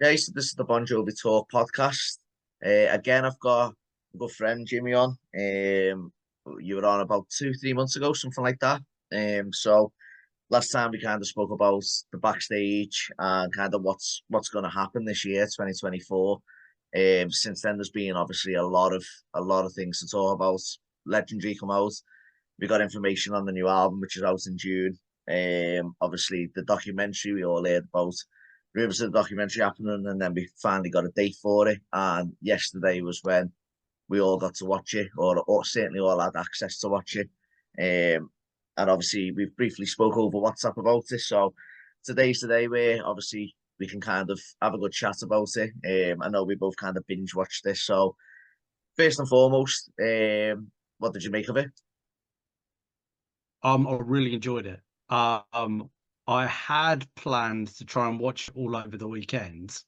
Yeah, so this is the Bon Jovi Talk podcast. Again, I've got a good friend Jimmy on. You were on about 2, 3 months ago, something like that. So last time we kind of spoke about the backstage and kind of what's going to happen this year, 2024. Since then, there's been obviously a lot of things to talk about. Legendary come out. We got information on the new album, which is out in June. Obviously the documentary we all heard about, rumors of the documentary happening, and then we finally got a date for it. And yesterday was when we all got to watch it, or certainly all had access to watch it. And obviously we've briefly spoke over WhatsApp about it. So today's the day where obviously we can kind of have a good chat about it. I know we both kind of binge watched this. So first and foremost, what did you make of it? I really enjoyed it. I had planned to try and watch it all over the weekend,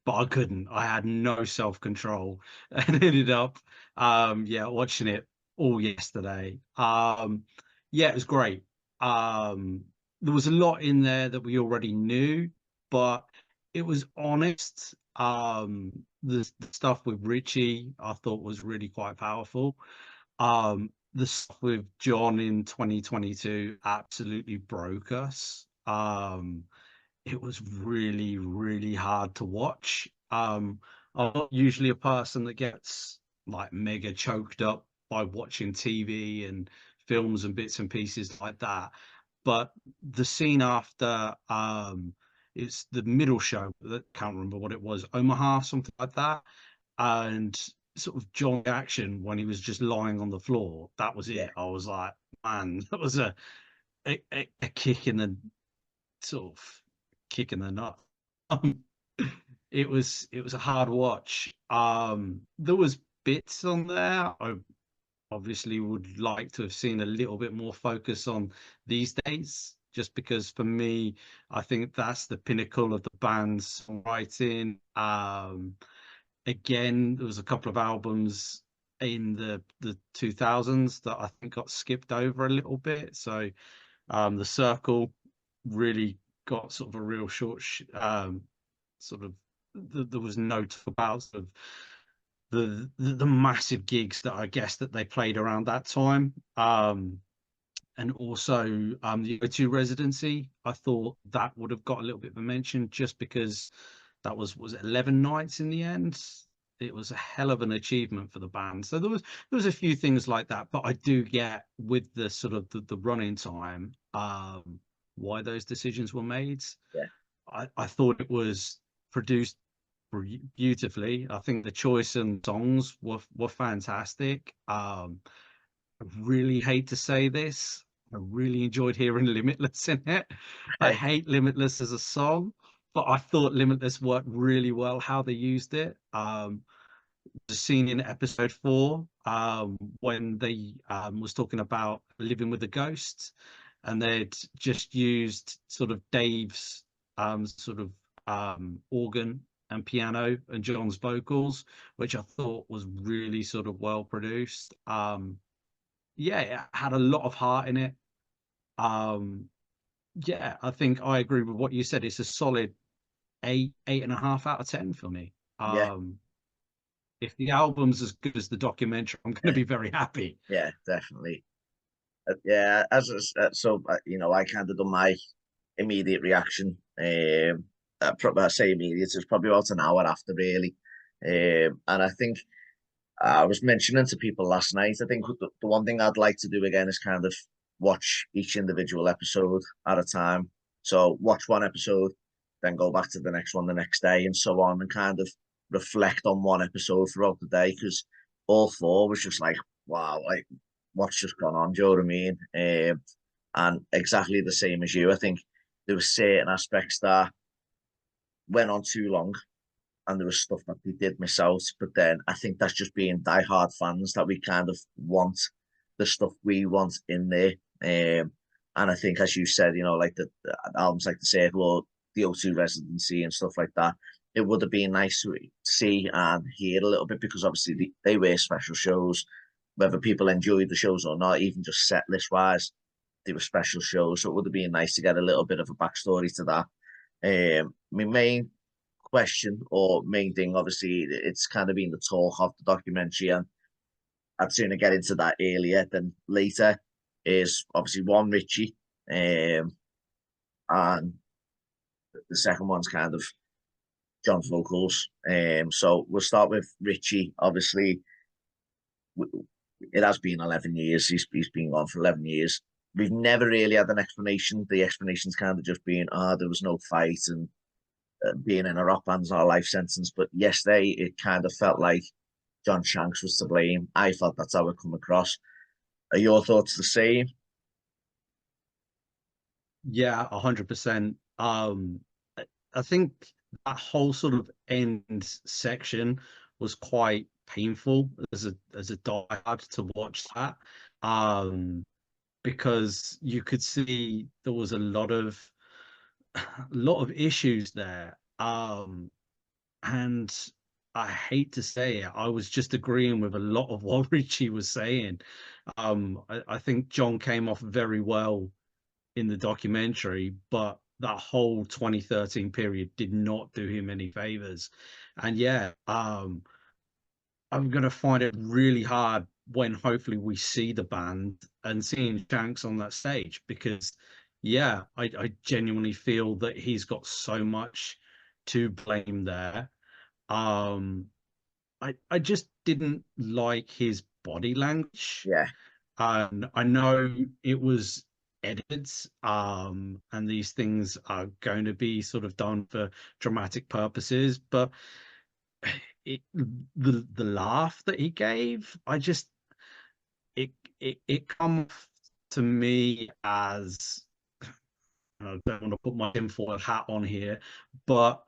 but I couldn't. I had no self-control and ended up, yeah, watching it all yesterday. Yeah, it was great. There was a lot in there that we already knew, but it was honest. The stuff with Richie, I thought was really quite powerful. The stuff with Jon in 2022 absolutely broke us. It was really, really hard to watch. I'm not usually a person that gets like mega choked up by watching TV and films and bits and pieces like that. But the scene after it's the middle show that can't remember what it was, Omaha, something like that, and sort of John action when he was just lying on the floor. That was Yeah. it. I was like, man, that was a kick in the sort of kick in the nut. Um, it was a hard watch. There was bits on there I obviously would like to have seen a little bit more focus on these days, just because for me, I think that's the pinnacle of the band's songwriting. Again, there was a couple of albums in the 2000s that I think got skipped over a little bit. So the Circle really got sort of a real sort of there was note about sort of the massive gigs that I guess that they played around that time. And also the O2 residency, I thought that would have got a little bit of a mention just because that was it 11 nights in the end. It was a hell of an achievement for the band. So there was a few things like that, but I do get with the sort of the running time, why those decisions were made. Yeah. I thought it was produced beautifully. I think the choice and songs were fantastic. I really hate to say this. I really enjoyed hearing Limitless in it. I Hey. hate Limitless as a song, but I thought Limitless worked really well how they used it. The scene in episode 4, when they was talking about living with the ghosts, and they'd just used sort of Dave's sort of organ and piano and John's vocals, which I thought was really sort of well produced. Yeah, it had a lot of heart in it. Um, yeah, I think I agree with what you said. It's a solid 8.5 out of 10 for me. Yeah. If the album's as good as the documentary, I'm going to be very happy. Yeah, definitely. Yeah, I kind of done my immediate reaction. I say immediate, it's probably about an hour after, really. And I think I was mentioning to people last night, I think the one thing I'd like to do again is kind of watch each individual episode at a time. So watch one episode, then go back to the next one the next day, and so on, and kind of reflect on one episode throughout the day, because all four was just like, wow, like what's just gone on? Do you know what I mean? And exactly the same as you, I think there were certain aspects that went on too long, and there was stuff that they did miss out. But then I think that's just being diehard fans, that we kind of want the stuff we want in there. And I think, as you said, like the albums like The Circle or the O2 Residency and stuff like that, it would have been nice to see and hear a little bit, because obviously they were special shows, whether people enjoyed the shows or not, even just set list wise, they were special shows. So it would have been nice to get a little bit of a backstory to that. My main question or main thing, obviously, it's kind of been the talk of the documentary, and I'd sooner get into that earlier than later, is obviously one, Richie, and the second one's kind of Jon's vocals. So we'll start with Richie. Obviously, it has been 11 years. He's been gone for 11 years. We've never really had an explanation. The explanation's kind of just been, there was no fight, and being in a rock band's not a life sentence. But yesterday, it kind of felt like Jon Shanks was to blame. I felt that's how it come across. Are your thoughts the same? Yeah, 100%. I think that whole sort of end section was quite painful as a diehard to watch that. Um, because you could see there was a lot of issues there. And I hate to say it, I was just agreeing with a lot of what Richie was saying. I think Jon came off very well in the documentary, but that whole 2013 period did not do him any favors. And yeah, I'm gonna find it really hard when hopefully we see the band and seeing Shanks on that stage, because yeah, I genuinely feel that he's got so much to blame there. Um, I just didn't like his body language. Yeah, I know it was edited, and these things are going to be sort of done for dramatic purposes, but the laugh that he gave, it it comes to me as, I don't want to put my tinfoil hat on here, but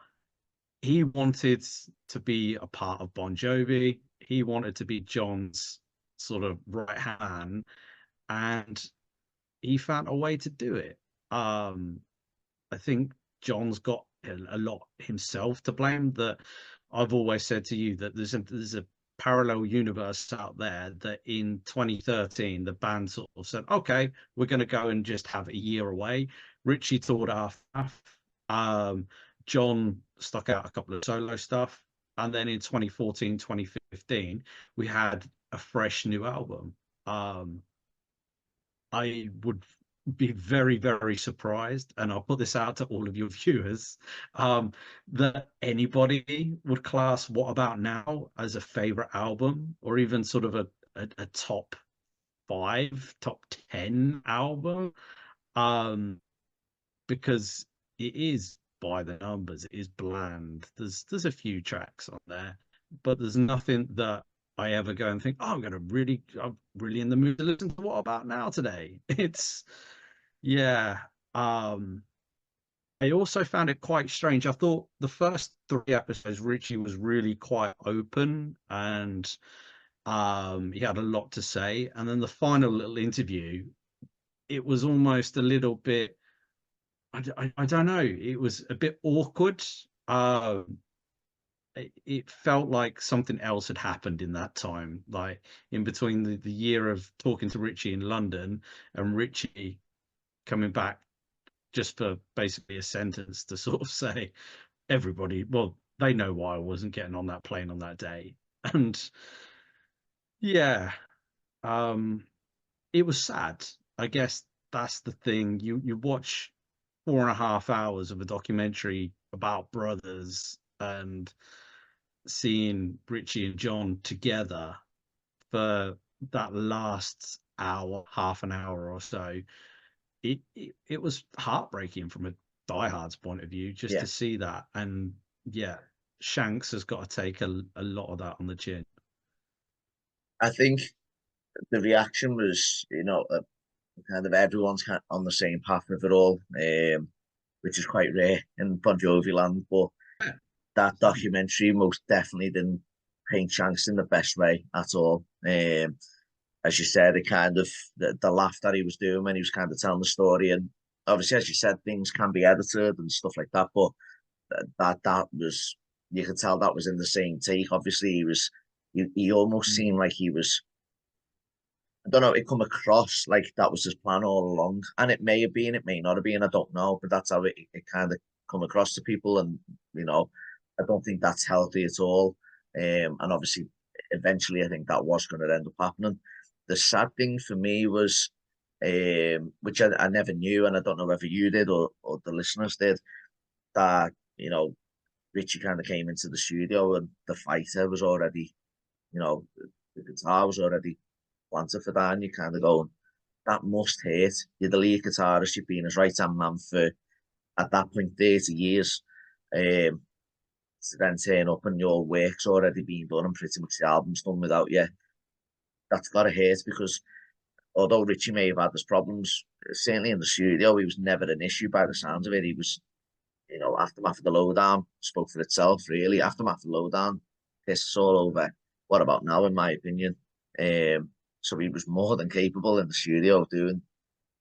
he wanted to be a part of Bon Jovi. He wanted to be Jon's sort of right hand, and he found a way to do it. I think Jon's got a lot himself to blame. That I've always said to you that there's a parallel universe out there that in 2013 the band sort of said, okay, we're going to go and just have a year away. Richie toured half. Um, Jon stuck out a couple of solo stuff, and then in 2014, 2015, we had a fresh new album. Um, I would be very, very surprised, and I'll put this out to all of your viewers, that anybody would class What About Now as a favorite album, or even sort of a top five, top 10 album, um, because it is by the numbers, it is bland. There's a few tracks on there, but there's nothing that I ever go and think, oh, I'm really in the mood to listen to What About Now today. It's yeah. Um, I also found it quite strange. I thought the first three episodes, Richie was really quite open, and he had a lot to say. And then the final little interview, it was almost a little bit, I don't know, it was a bit awkward. It felt like something else had happened in that time, like in between the year of talking to Richie in London and Richie coming back just for basically a sentence to sort of say, everybody, well, they know why I wasn't getting on that plane on that day. And yeah, um, it was sad. I guess that's the thing. You watch 4.5 hours of a documentary about brothers and seeing Richie and Jon together for that last hour, half an hour or so, it was heartbreaking from a diehard's point of view just yeah. to see that. And yeah, Shanks has got to take a lot of that on the chin. I think the reaction was, kind of everyone's kind of on the same path with it all, which is quite rare in Bon Jovi land. But that documentary most definitely didn't paint Shanks in the best way at all. As you said, it kind of the laugh that he was doing when he was kind of telling the story, and obviously, as you said, things can be edited and stuff like that. But that was, you could tell that was in the same take. Obviously, he almost seemed like he was, I don't know, it come across like that was his plan all along. And it may have been, it may not have been, I don't know, but that's how it kind of come across to people. And, you know, I don't think that's healthy at all. And obviously, eventually, I think that was going to end up happening. The sad thing for me was, which I never knew, and I don't know whether you did or the listeners did, that, Richie kind of came into the studio and the fighter was already, the guitar was already planted for that, and you kind of going, that must hurt. You're the lead guitarist, you've been his right-hand man for, at that point, 30 years. Um, to then turn up and your work's already been done and pretty much the album's done without you, that's got to hurt, because although Richie may have had his problems, certainly in the studio, he was never an issue by the sounds of it. He was, Aftermath of the Lowdown spoke for itself, really. Aftermath of the Lowdown, piss all over. What about now, in my opinion? So he was more than capable in the studio of doing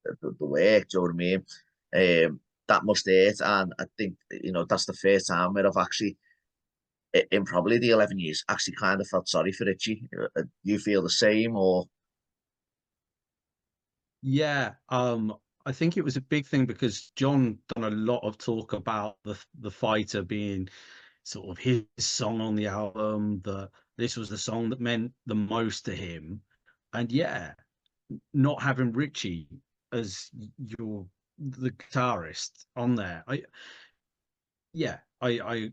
the work, do you know what I mean? That must hurt. And I think, that's the first time where I've actually, in probably the 11 years, actually kind of felt sorry for Richie. You feel the same, or? Yeah, I think it was a big thing because John done a lot of talk about the fighter being sort of his song on the album, that this was the song that meant the most to him. And yeah, not having Richie as your the guitarist on there. I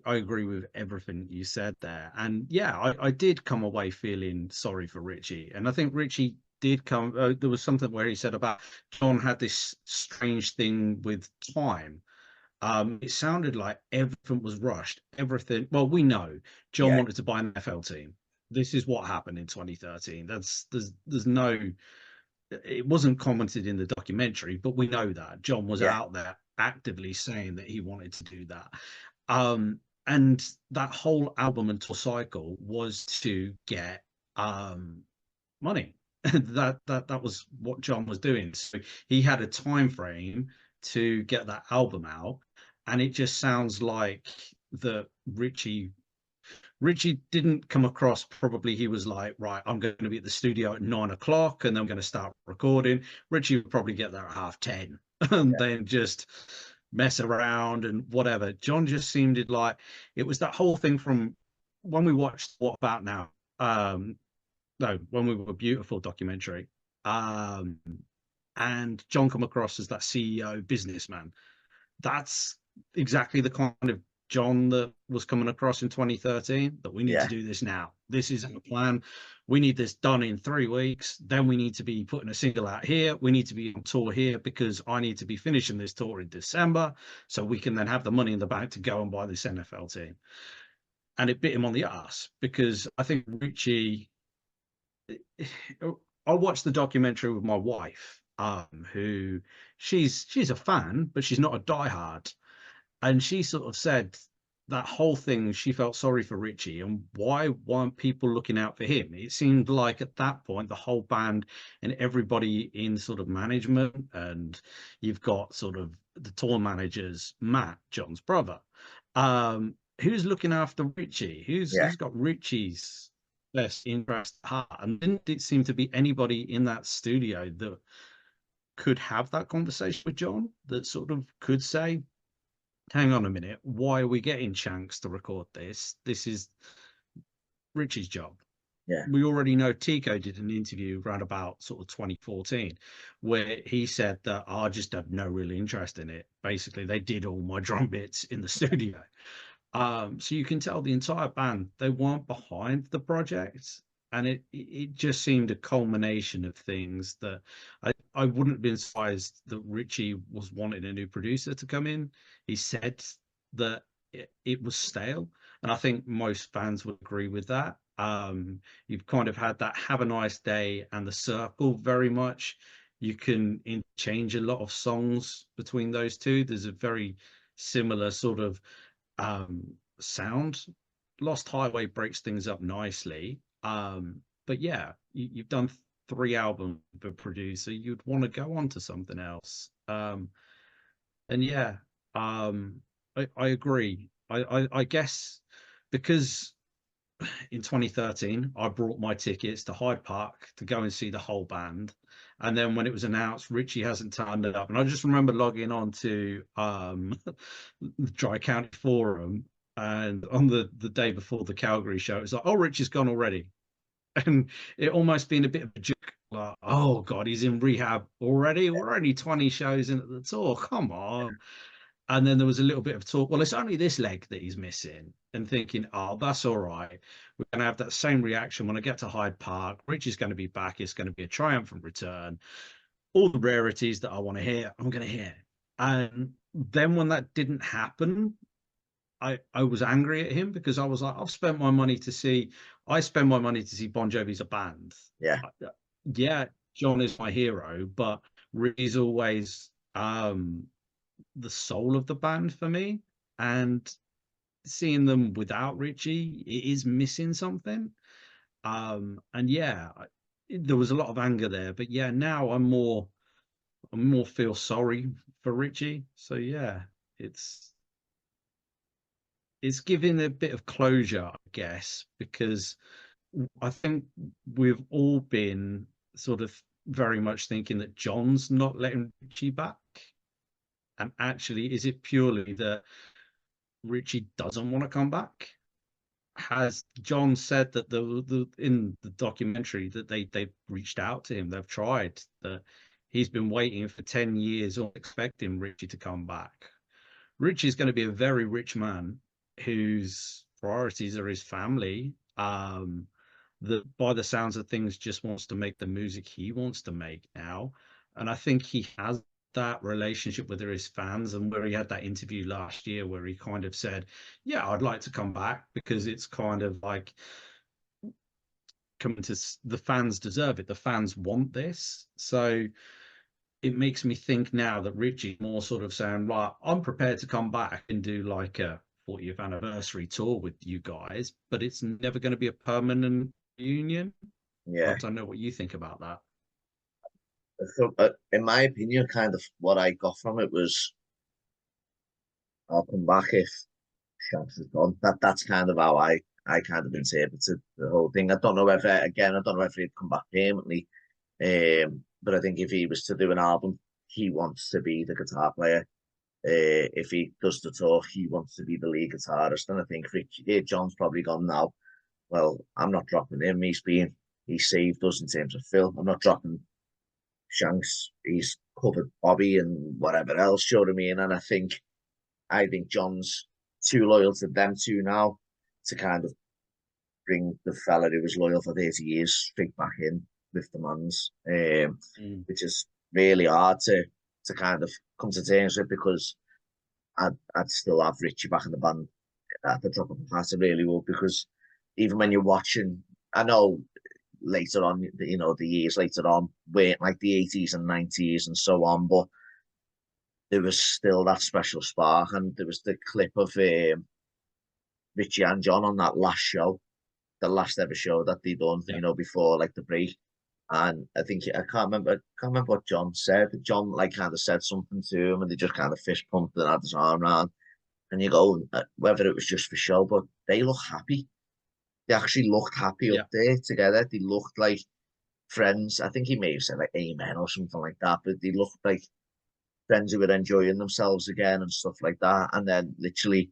agree with everything you said there. And yeah, I did come away feeling sorry for Richie. And I think Richie did come, there was something where he said about John had this strange thing with time. It sounded like everything was rushed. Everything. Well, we know John Yeah, wanted to buy an NFL team. This is what happened in 2013. There's no, it wasn't commented in the documentary, but we know that John was yeah, out there actively saying that he wanted to do that. And that whole album and tour cycle was to get money. That was what John was doing. So he had a time frame to get that album out, and it just sounds like that Richie didn't come across, probably he was like, right, I'm going to be at the studio at 9 o'clock and then I'm going to start recording. Richie would probably get there at 10:30 and yeah, then just mess around and whatever. John just seemed like it was that whole thing from when we watched What About Now? No, When We Were Beautiful documentary. Um, and John come across as that CEO businessman. That's exactly the kind of John that was coming across in 2013, that we need to yeah, do this now. This isn't a plan. We need this done in 3 weeks. Then we need to be putting a single out here. We need to be on tour here because I need to be finishing this tour in December so we can then have the money in the bank to go and buy this NFL team. And it bit him on the ass because I think Richie, I watched the documentary with my wife, who she's a fan, but she's not a diehard, and she sort of said that whole thing, she felt sorry for Richie and why weren't people looking out for him. It seemed like at that point the whole band and everybody in sort of management, and you've got sort of the tour managers, Matt, John's brother, who's looking after Richie, yeah. who's got Richie's best interest at heart. And didn't it seem to be anybody in that studio that could have that conversation with John, that sort of could say, hang on a minute, why are we getting Shanks to record this? This is Richie's job. Yeah, We already know Tico did an interview around about sort of 2014 where he said that I just have no real interest in it. Basically, they did all my drum bits in the studio. So you can tell the entire band, they weren't behind the project. And it just seemed a culmination of things that I wouldn't have been surprised that Richie was wanting a new producer to come in. He said that it was stale. And I think most fans would agree with that. You've kind of had that Have a Nice Day and The Circle very much. You can change a lot of songs between those two. There's a very similar sort of sound. Lost Highway breaks things up nicely. But yeah, you've done 3 albums for producer. You'd want to go on to something else. And yeah, I agree. I guess because in 2013 I brought my tickets to Hyde Park to go and see the whole band. And then when it was announced Richie hasn't turned up, and I just remember logging on to the Dry County forum And on the day before the Calgary show, it's like, oh, Richie's gone already. And it almost been a bit of a joke, like, oh God, he's in rehab already. We're only 20 shows in at the tour. Come on. And then there was a little bit of talk. Well, it's only this leg that he's missing, and thinking, oh, that's all right. We're going to have that same reaction when I get to Hyde Park. Richie's going to be back. It's going to be a triumphant return. All the rarities that I want to hear, I'm going to hear. And then when that didn't happen, I was angry at him, because I was like, I've spent my money to see, I spend my money to see Bon Jovi's a band. Yeah, Yeah, Jon is my hero, but Ricky's always the soul of the band for me. And seeing them without Richie, it is missing something. And yeah, there was a lot of anger there, but yeah, now I'm more feel sorry for Richie. So yeah, it's it's giving a bit of closure, I guess, because I think we've all been sort of very much thinking that Jon's not letting Richie back. And actually, is it purely that Richie doesn't want to come back? Has Jon said that the in the documentary that they've reached out to him, they've tried, that he's been waiting for 10 years or expecting Richie to come back. Richie's going to be a very rich man whose priorities are his family. That by the sounds of things just wants to make the music he wants to make now. And I think he has that relationship with his fans, and where he had that interview last year where he kind of said, yeah, I'd like to come back because it's kind of like coming to the fans deserve it. The fans want this. So it makes me think now that Richie's more sort of saying, right, I'm prepared to come back and do like a 40th anniversary tour with you guys, but it's never going to be a permanent reunion. I yeah. don't know what you think about that. So, in my opinion, kind of what I got from it was, I'll come back if Shanks is gone. That's kind of how I kind of interpreted the whole thing. I don't know whether, again, I don't know if he'd come back permanently. But I think if he was to do an album, he wants to be the guitar player. If he does the tour, he wants to be the lead guitarist. And I think Jon's probably gone now. Well, I'm not dropping him. He saved us in terms of Phil. I'm not dropping Shanks. He's covered Bobby and whatever else. You know what I mean? And I think Jon's too loyal to them two now to kind of bring the fella who was loyal for 30 years straight back in with the Mans, Mm. which is really hard to kind of come to terms with, because I'd still have Richie back in the band at the drop of a hat. I really would, because even when you're watching, I know later on, the years later on weren't like the 80s and 90s and so on, but there was still that special spark. And there was the clip of Richie and Jon on that last show, the last ever show that they done, Yeah. before like the break. And I can't remember what Jon said. Jon like kind of said something to him, and they just kind of fist pumped and had his arm around. And you go, whether it was just for show, but they look happy. They actually looked happy up Yeah. there together. They looked like friends. I think he may have said like amen or something like that, but they looked like friends who were enjoying themselves again and stuff like that. And then literally,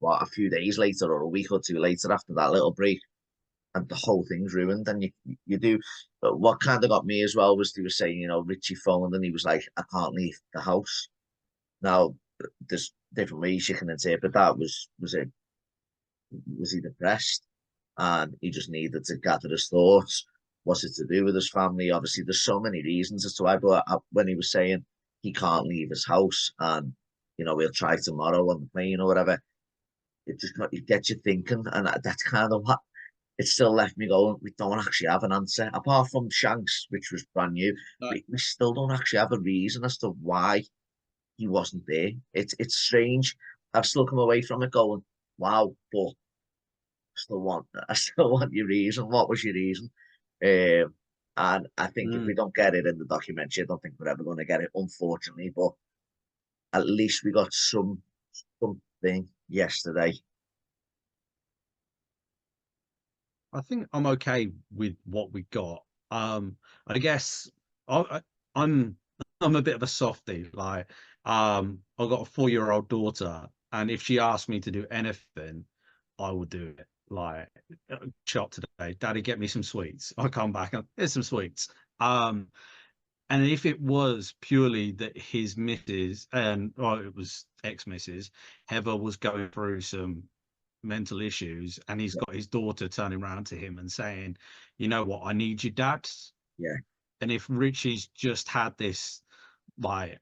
what, a few days later or a week or two later after that little break, and the whole thing's ruined. And you do. But what kind of got me as well was they were saying, Richie phoned and he was like, I can't leave the house. Now, there's different ways you can interpret that. Was he depressed and he just needed to gather his thoughts? Was it to do with his family? Obviously, there's so many reasons as to why. But when he was saying he can't leave his house and we'll try tomorrow on the plane or whatever, it gets you thinking, and that's kind of what it still left me going. We don't actually have an answer apart from Shanks, which was brand new. No. We still don't actually have a reason as to why he wasn't there. It's strange. I've still come away from it going, wow, but I still want your reason. What was your reason? And I think if we Mm. don't get it in the documentary, I don't think we're ever going to get it, unfortunately. But at least we got something yesterday. I think I'm okay with what we got. I guess I, I'm I'm a bit of a softie. Like, I've got a 4-year-old daughter, and if she asked me to do anything, I would do it. Like, shop today, Daddy, get me some sweets. I come back and here's some sweets. Um, and if it was purely that his missus and it was ex-missus, Heather was going through some mental issues, and he's Yeah, got his daughter turning around to him and saying, "You know what? I need you, Dad." yeah, And if Richie's just had this, like,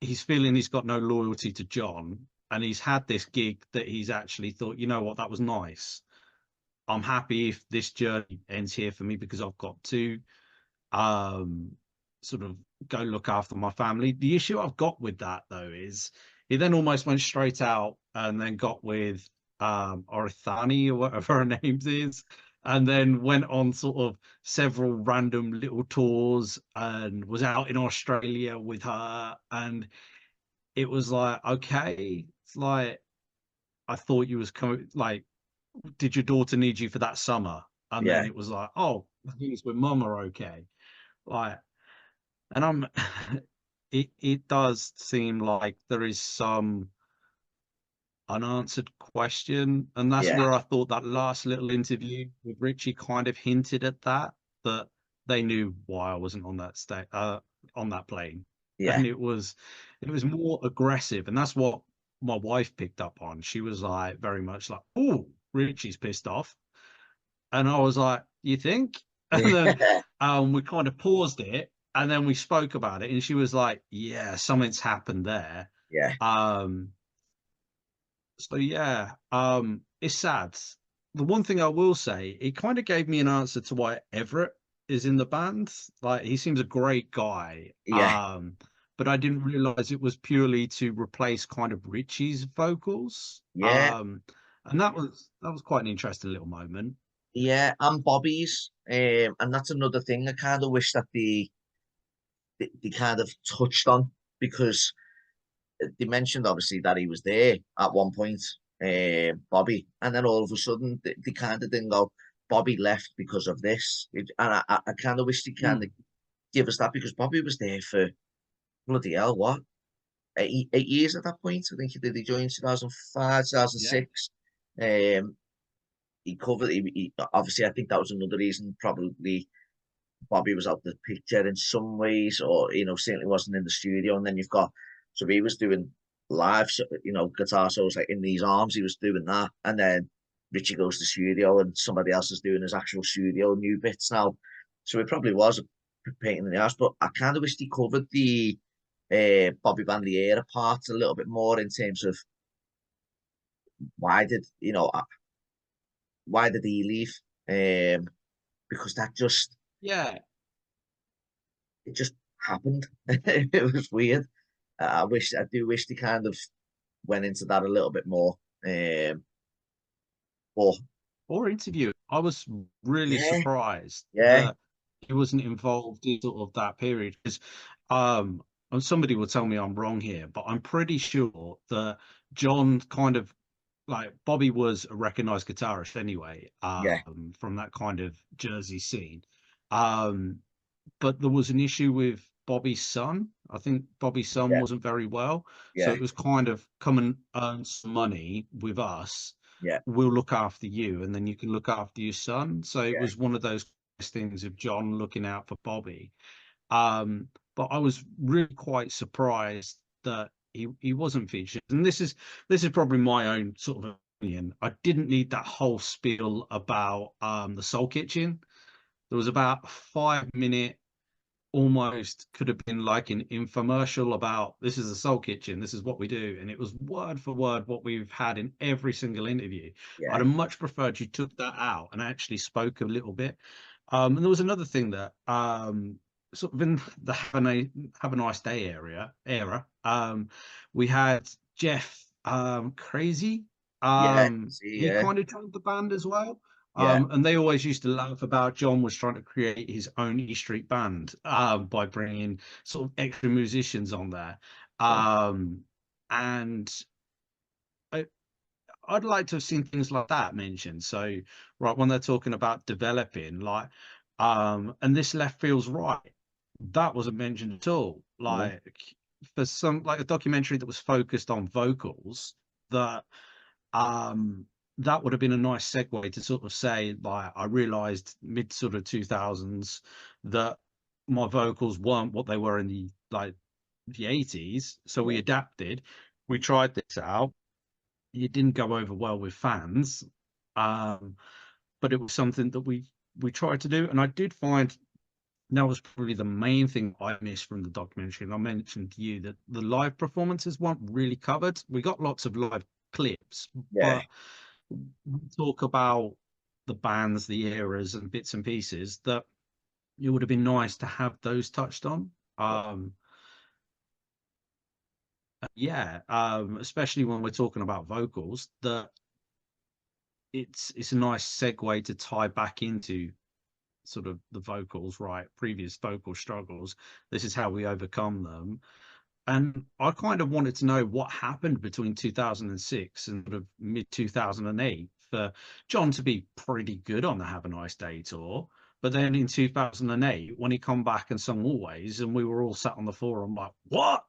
he's feeling he's got no loyalty to Jon, and he's had this gig that he's actually thought, you know what, that was nice. I'm happy if this journey ends here for me because I've got to um sort of go look after my family. The issue I've got with that though is he then almost went straight out and then got with Orithani or whatever her name is, and then went on sort of several random little tours and was out in Australia with her. And it was like, okay, it's like, I thought you was coming, like, did your daughter need you for that summer? And yeah, then it was like, oh, things with mum are okay. Like, and I'm it does seem like there is some unanswered question, and that's yeah, where I thought that last little interview with Richie kind of hinted at that they knew why I wasn't on that on that plane. yeah, And it was more aggressive, and that's what my wife picked up on. She was like very much like, oh, Richie's pissed off. And I was like, you think? And then yeah, we kind of paused it, and then we spoke about it, and she was like, yeah, something's happened there. yeah, Um, so yeah, it's sad. The one thing I will say, it kind of gave me an answer to why Everett is in the band. Like, he seems a great guy. yeah, But I didn't realize it was purely to replace kind of Richie's vocals. yeah, And that was quite an interesting little moment. yeah, and Bobby's, and that's another thing I kind of wish that they kind of touched on, because they mentioned obviously that he was there at one point, Bobby, and then all of a sudden they kind of didn't go, Bobby left because of this. And I kind of wish they kind of Mm, give us that, because Bobby was there for bloody hell, what, 8 years at that point? I think he joined 2005, yeah. 2006. Um, he covered, obviously, I think that was another reason, probably Bobby was out the picture in some ways, or certainly wasn't in the studio. And then you've got, so he was doing live, guitar solos like In These Arms. He was doing that, and then Richie goes to the studio, and somebody else is doing his actual studio new bits now. So it probably was a pain in the ass, but I kind of wish he covered the Bobby Bandiera part a little bit more, in terms of why did why did he leave? Because that just Yeah. it just happened. It was weird. I do wish they kind of went into that a little bit more. But Or interview. I was really yeah, surprised yeah, that he wasn't involved in sort of that period, because and somebody will tell me I'm wrong here, but I'm pretty sure that Jon kind of, like, Bobby was a recognized guitarist anyway, yeah, from that kind of Jersey scene. Um, but there was an issue with Bobby's son. I think Bobby's son yeah, wasn't very well. So yeah, it was kind of, come and earn some money with us. yeah, We'll look after you, and then you can look after your son. So it yeah. was one of those things of Jon looking out for Bobby. But I was really quite surprised that he wasn't featured. And this is probably my own sort of opinion. I didn't need that whole spiel about the Soul Kitchen. There was about a 5 minute, almost could have been like an infomercial about, this is a Soul Kitchen, this is what we do, and it was word for word what we've had in every single interview. I'd Yeah. have much preferred you took that out and actually spoke a little bit. And there was another thing that sort of in the have a nice day era, we had Jeff Crazy. Yeah, see, He yeah, kind of joined the band as well. yeah, And they always used to laugh about Jon was trying to create his own E Street band, by bringing sort of extra musicians on there. yeah, And I, I'd like to have seen things like that mentioned. So, right, when they're talking about developing, like, and this left feels right, that wasn't mentioned at all. no, Like, for some, like a documentary that was focused on vocals, that that would have been a nice segue to sort of say, like, I realized mid sort of 2000s that my vocals weren't what they were in the 80s. So we adapted, we tried this out. It didn't go over well with fans, but it was something that we tried to do. And I did find that was probably the main thing I missed from the documentary. And I mentioned to you that the live performances weren't really covered. We got lots of live clips, Yeah, but we talk about the bands, the eras, and bits and pieces that it would have been nice to have those touched on. Yeah, especially when we're talking about vocals, that it's a nice segue to tie back into sort of the vocals, right? Previous vocal struggles. This is how we overcome them. And I kind of wanted to know what happened between 2006 and sort of mid 2008 for Jon to be pretty good on the Have a Nice Day tour. But then in 2008, when he come back and sung Always, and we were all sat on the floor, I'm like, what?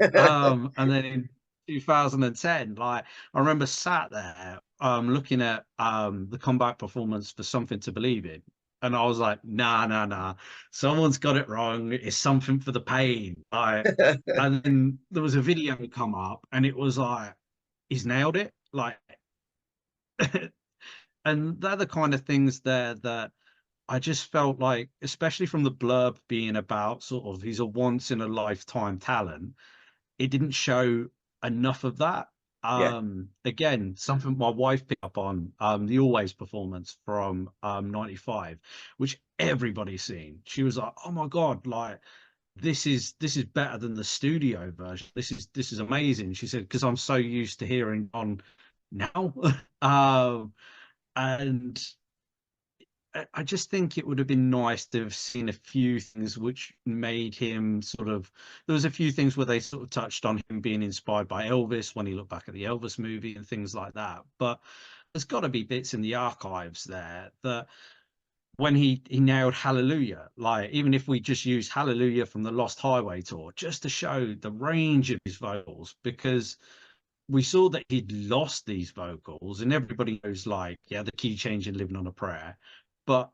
And then in 2010, like I remember sat there looking at the comeback performance for Something to Believe In. And I was like, nah, nah, nah. Someone's got it wrong. It's Something for the Pain. And then there was a video come up, and it was like, he's nailed it. Like, and they're the kind of things there that I just felt like, especially from the blurb being about sort of he's a once in a lifetime talent, it didn't show enough of that. yeah, Again, something my wife picked up on, the Always performance from 95, which everybody's seen. She was like, oh my God, like this is better than the studio version. This is amazing. She said, because I'm so used to hearing on now. And I just think it would have been nice to have seen a few things which made him sort of. There was a few things where they sort of touched on him being inspired by Elvis when he looked back at the Elvis movie and things like that. But there's got to be bits in the archives there that when he nailed Hallelujah, like even if we just use Hallelujah from the Lost Highway tour, just to show the range of his vocals, because we saw that he'd lost these vocals, and everybody knows, like, yeah, the key change in Living on a Prayer, but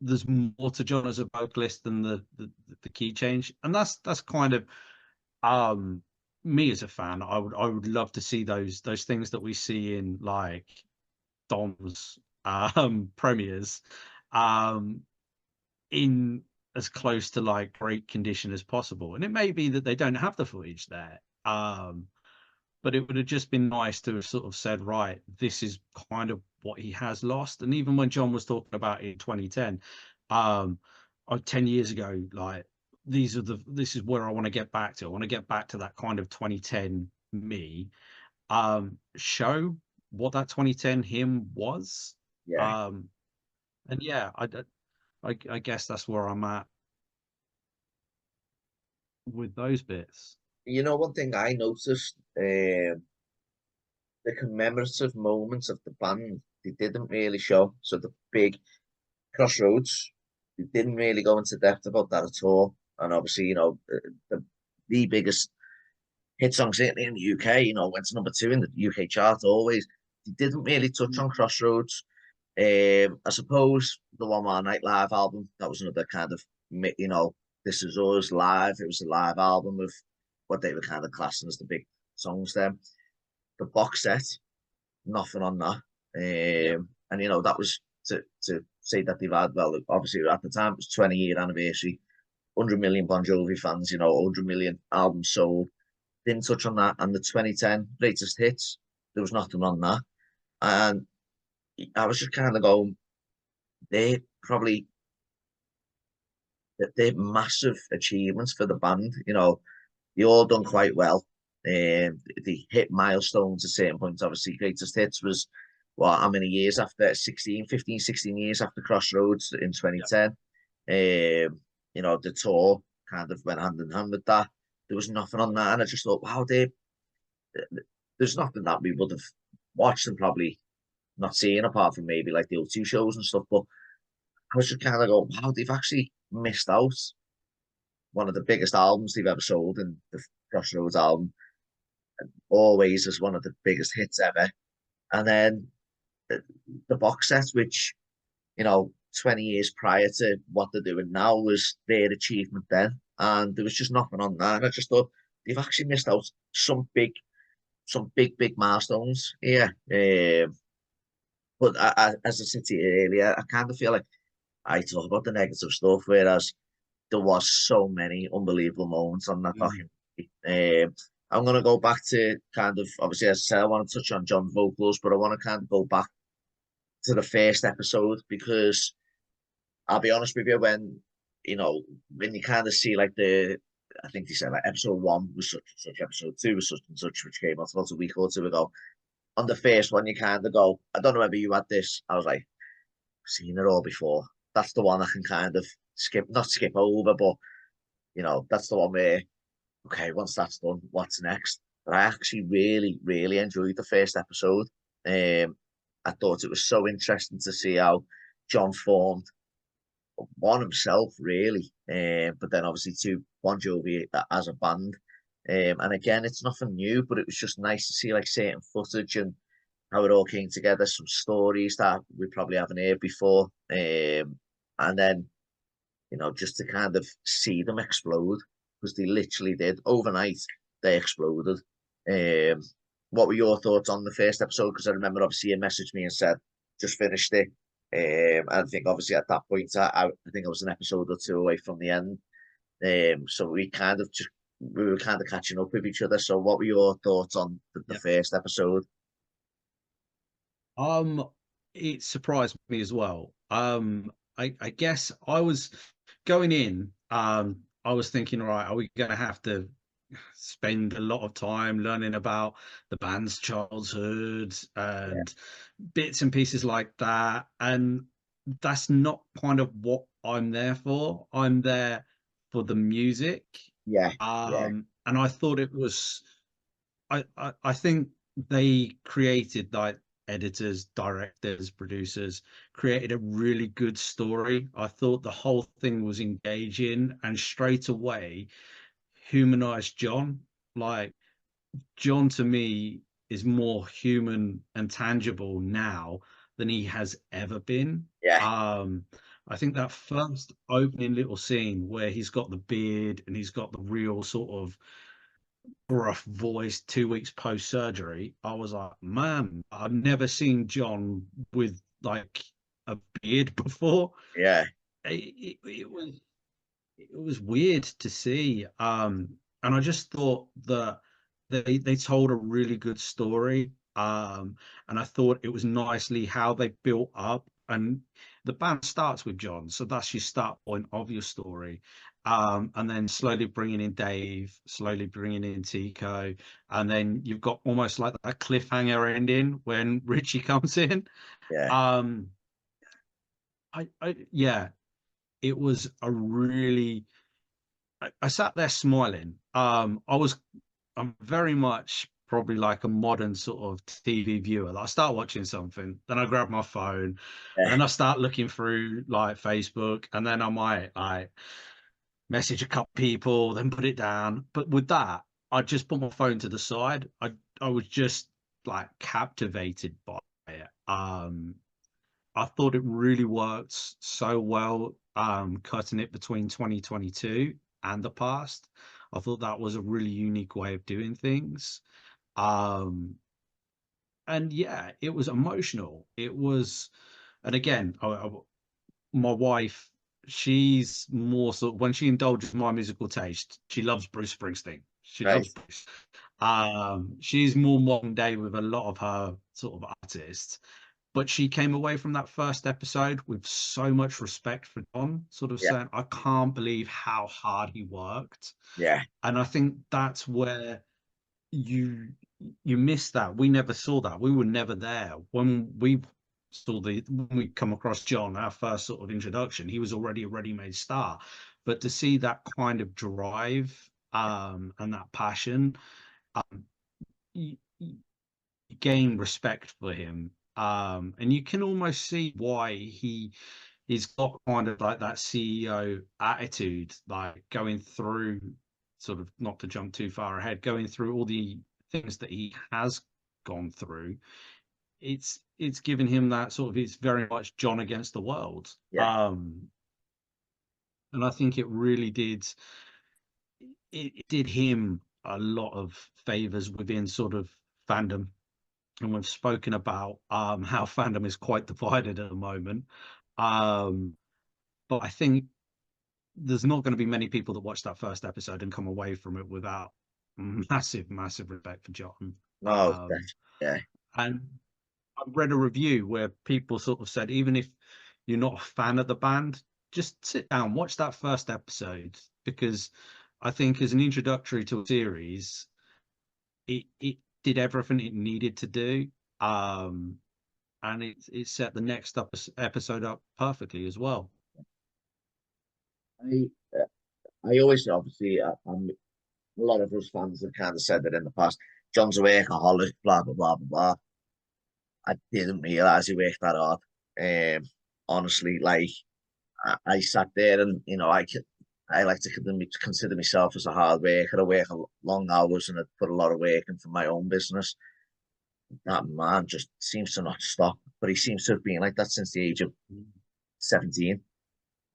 there's more to Jon as a vocalist than the key change, and that's kind of me as a fan. I would love to see those things that we see in like Dom's premieres um in as close to like great condition as possible. And it may be that they don't have the footage there, but it would have just been nice to have sort of said, right, this is kind of what he has lost. And even when Jon was talking about it in 2010, 10 years ago, like this is where I want to get back to. I want to get back to that kind of 2010 me, show what that 2010 him was. yeah. Um, and yeah, I guess that's where I'm at with those bits. You know, one thing I noticed, the commemorative moments of the band, they didn't really show. So the big Crossroads, they didn't really go into depth about that at all. And obviously, the biggest hit song certainly in the UK, went to number 2 in the UK chart always. They didn't really touch on Crossroads. I suppose the One More Night live album, that was another kind of, This Is Us live. It was a live album of what they were kind of classing as the big songs then. The box set, nothing on that. Yeah. And that was to say that they've had, well, obviously at the time it was 20-year anniversary, 100 million Bon Jovi fans, 100 million albums sold. Didn't touch on that. And the 2010 greatest hits, there was nothing on that. And I was just kind of going, they probably they're massive achievements for the band. They all done quite well. They hit milestones at certain points. Obviously, greatest hits was how many years after 16 years after Crossroads in Yeah. 2010. The tour kind of went hand in hand with that. There was nothing on that, and I just thought, wow, there's nothing that we would have watched and probably not seen apart from maybe like the O2 shows and stuff. But I was just kind of going, wow, they've actually missed out one of the biggest albums they've ever sold in the Crossroads album. always as one of the biggest hits ever. And then the, the box set, which, 20 years prior to what they're doing now, was their achievement then. And there was just nothing on that. And I just thought they've actually missed out some big milestones here. But as I said to you earlier, I kind of feel like I talk about the negative stuff, whereas there was so many unbelievable moments on that Mm. documentary. I'm going to go back to kind of, obviously, as I said, I want to touch on John's vocals, but I want to kind of go back to the first episode, because I'll be honest with you, when you kind of see like I think they said like episode one was such and such, episode two was such and such, which came out about a week or two ago. On the first one, you kind of go, I don't know whether you had this. I was like, I've seen it all before. That's the one I can kind of not skip over, but that's the one where, okay, once that's done, what's next? But I actually really, really enjoyed the first episode. I thought it was so interesting to see how John formed one himself, really, but then obviously two Bon Jovi as a band. And again, it's nothing new, but it was just nice to see like certain footage and how it all came together, some stories that we probably haven't heard before. And then, just to kind of see them explode, because they literally did overnight, they exploded. Um, what were your thoughts on the first episode? Because I remember obviously you messaged me and said just finished it. I think obviously at that point I think I was an episode or two away from the end. So we were kind of catching up with each other. So what were your thoughts on the Yeah. first episode? Um, it surprised me as well. I guess I was going in, I was thinking, right, are we gonna have to spend a lot of time learning about the band's childhood Yeah, and bits and pieces like that? And that's not kind of what I'm there for. I'm there for the music. yeah, yeah, And I thought it was I think they created, like, editors, directors, producers created a really good story. I thought the whole thing was engaging and straight away humanized John. Like, John to me is more human and tangible now than he has ever been. yeah, Um, I think that first opening little scene where he's got the beard and he's got the real sort of gruff voice 2 weeks post surgery, I was like, man, I've never seen John with like a beard before. yeah, It was weird to see. And I just thought that they told a really good story. And I thought it was nicely how they built up. And the band starts with John, so that's your start point of your story. And then slowly bringing in Dave, slowly bringing in Tico, and then you've got almost like that cliffhanger ending when Richie comes in. yeah, Um, yeah, it was a really I sat there smiling. I'm very much probably like a modern sort of TV viewer. Like, I start watching something, then I grab my phone, and yeah, then I start looking through like Facebook, and then I might like message a couple people, then put it down. But with that, I just put my phone to the side. I was just like captivated by it. I thought it really worked so well, cutting it between 2022 and the past. I thought that was a really unique way of doing things. Um, and yeah, it was emotional. It was, and again, my wife, she's more sort when she indulges my musical taste, she loves Bruce Springsteen. She right, loves Bruce. She's more modern day with a lot of her sort of artists, but she came away from that first episode with so much respect for John, sort of yeah, saying, I can't believe how hard he worked. yeah, And I think that's where you you missed that. We never saw that. We were never there. When we come across John, our first sort of introduction, he was already a ready-made star. But to see that kind of drive, and that passion, um, you, gain respect for him. And you can almost see why he's got kind of like that CEO attitude, like going through, sort of, not to jump too far ahead, going through all the things that he has gone through, it's given him that sort of, it's very much John against the world. Yeah. And I think it really did, it did him a lot of favors within sort of fandom. And we've spoken about how fandom is quite divided at the moment. But I think there's not going to be many people that watch that first episode and come away from it without massive, massive respect for John. No, yeah. And I read a review where people sort of said, even if you're not a fan of the band, just sit down, watch that first episode, because I think as an introductory to a series, it did everything it needed to do. And it set the next episode up perfectly as well. I I always obviously I'm a lot of us fans have kind of said that in the past. John's a workaholic, blah blah blah blah blah. I didn't realize he worked that hard. Honestly, like I sat there and I like to consider myself as a hard worker. I work long hours and I put a lot of work into my own business. That man just seems to not stop, but he seems to have been like that since the age of 17.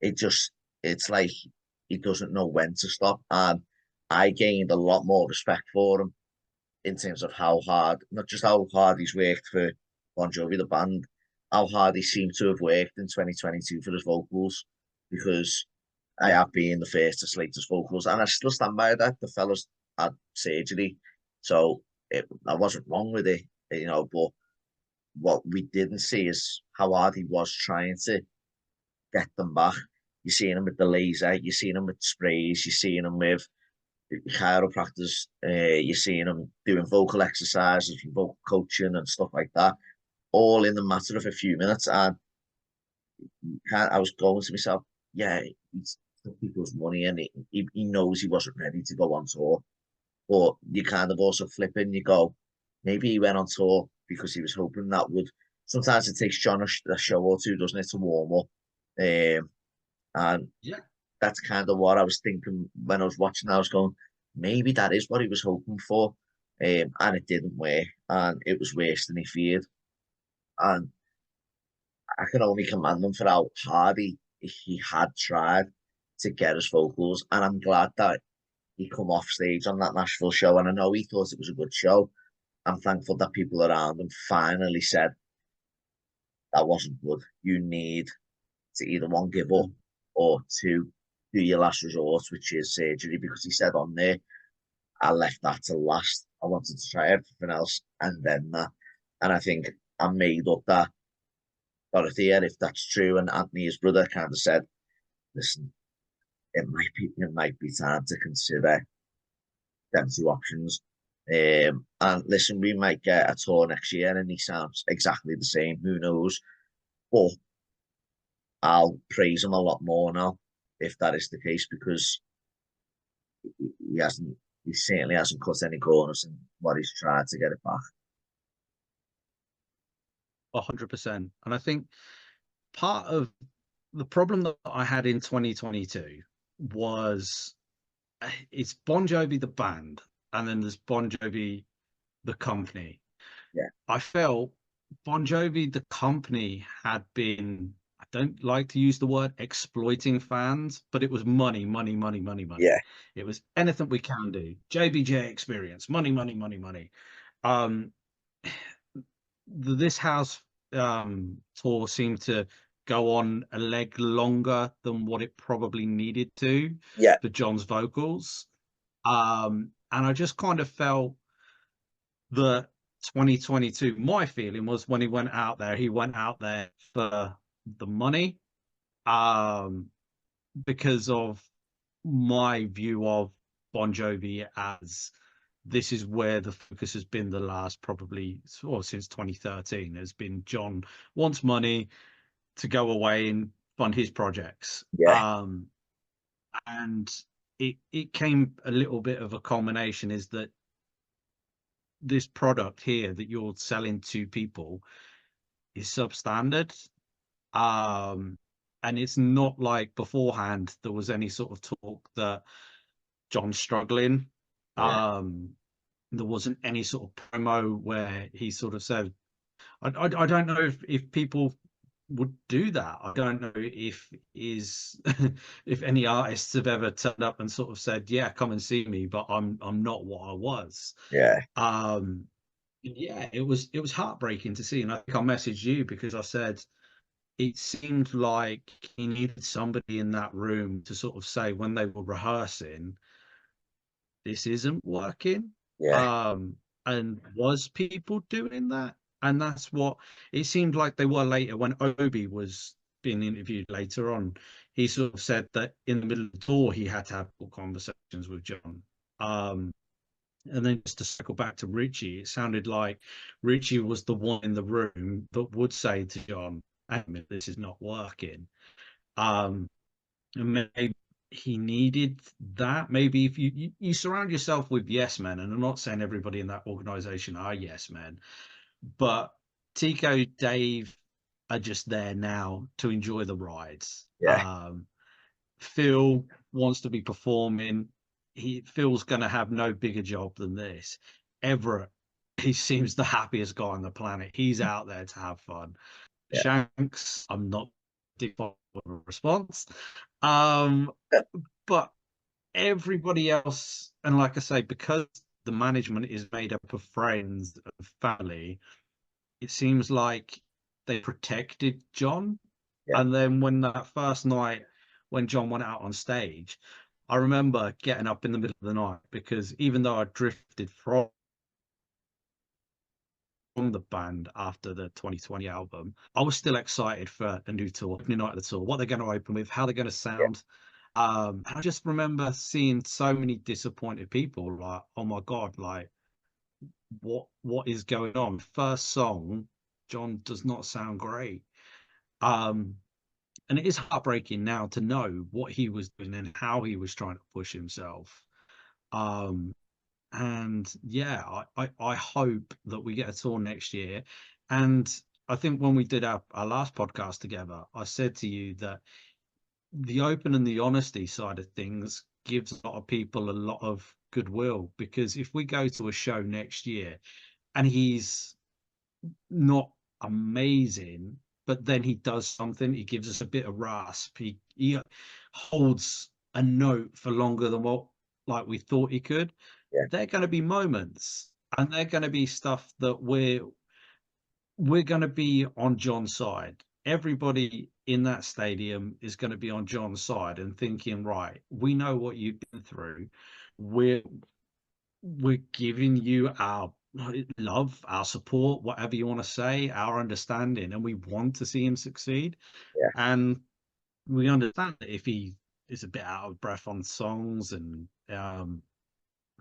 It's like he doesn't know when to stop. And I gained a lot more respect for him in terms of how hard, not just how hard he's worked for Bon Jovi, the band, how hard he seemed to have worked in 2022 for his vocals, because I have been the first to slate his vocals, and I still stand by that. The fellas had surgery, so I wasn't wrong with it, but what we didn't see is how hard he was trying to get them back. You're seeing him with the laser, you're seeing him with sprays, you're seeing him with chiropractors, you're seeing him doing vocal exercises, vocal coaching, and stuff like that, all in the matter of a few minutes. And I was going to myself, yeah, he's took people's money, and he knows he wasn't ready to go on tour. But you kind of also flip in, you go, maybe he went on tour because he was hoping that would. Sometimes it takes John a show or two, doesn't it, to warm up? And Yeah. that's kind of what I was thinking when I was watching. I was going, maybe that is what he was hoping for, and it didn't work, and it was worse than he feared. And I can only commend him for how hard he had tried to get his vocals, and I'm glad that he come off stage on that Nashville show. And I know he thought it was a good show. I'm thankful that people around him finally said that wasn't good. You need to either one, give up, or two, do your last resort, which is surgery. Because he said on there, I left that to last. I wanted to try everything else and then that. And I think I made up that Dorothea, if that's true. And Anthony, his brother, kind of said, listen, it might be time to consider them two options. And listen, we might get a tour next year and he sounds exactly the same. Who knows? But I'll praise him a lot more now if that is the case, because he hasn't, he certainly hasn't cut any corners in what he's tried to get it back. 100%. And I think part of the problem that I had in 2022 was it's Bon Jovi the band, and then there's Bon Jovi the company. Yeah. I felt Bon Jovi the company had been, I don't like to use the word exploiting fans, but it was money, money, money, money, money. Yeah. It was anything we can do. JBJ experience, money, money, money, money. Um, this house tour seemed to go on a leg longer than what it probably needed to Yeah. for John's vocals. And I just kind of felt that 2022, my feeling was when he went out there, he went out there for the money, because of my view of Bon Jovi as this is where the focus has been the last probably, or since 2013, has been John wants money to go away and fund his projects. Yeah. And it came a little bit of a culmination is that this product here that you're selling to people is substandard. And it's not like beforehand there was any sort of talk that John's struggling. Yeah. there wasn't any sort of promo where he sort of said, I don't know if people would do that. I don't know if is if any artists have ever turned up and sort of said, yeah, come and see me, but I'm not what I was. Yeah, Um, yeah, it was heartbreaking to see. And I think I messaged you because I said it seemed like he needed somebody in that room to sort of say when they were rehearsing, this isn't working. yeah, Um, and was people doing that? And that's what it seemed like they were later when Obi was being interviewed later on. He sort of said that in the middle of the tour he had to have conversations with Jon. Um, and then just to circle back to Richie, it sounded like Richie was the one in the room that would say to Jon, "Hey, man, this is not working." Um, and maybe he needed that. Maybe if you surround yourself with yes men, and I'm not saying everybody in that organization are yes men, but Tico, Dave are just there now to enjoy the rides. yeah, Phil wants to be performing. Phil's going to have no bigger job than this. Everett, he seems the happiest guy on the planet. He's out there to have fun. yeah, Shanks, I'm not default a response. Um, but everybody else, and like I say, because the management is made up of friends and family, it seems like they protected Jon. yeah, And then when that first night, when Jon went out on stage, I remember getting up in the middle of the night because even though I drifted from the band after the 2020 album, I was still excited for a new tour, new night of the tour, what they're going to open with, how they're going to yeah, sound. I just remember seeing so many disappointed people like, oh my God, like what is going on? First song, Jon does not sound great. Um, and it is heartbreaking now to know what he was doing and how he was trying to push himself. Um, and yeah, I hope that we get a tour next year. And I think when we did our last podcast together, I said to you that the open and the honesty side of things gives a lot of people a lot of goodwill, because if we go to a show next year and he's not amazing, but then he does something, he gives us a bit of rasp, he holds a note for longer than what like we thought he could, yeah, they're going to be moments, and they're going to be stuff that we're going to be on Jon's side. Everybody in that stadium is going to be on Jon's side and thinking, right, we know what you've been through. We're we're giving you our love, our support, whatever you want to say, our understanding, and we want to see him succeed. yeah, And we understand that if he is a bit out of breath on songs and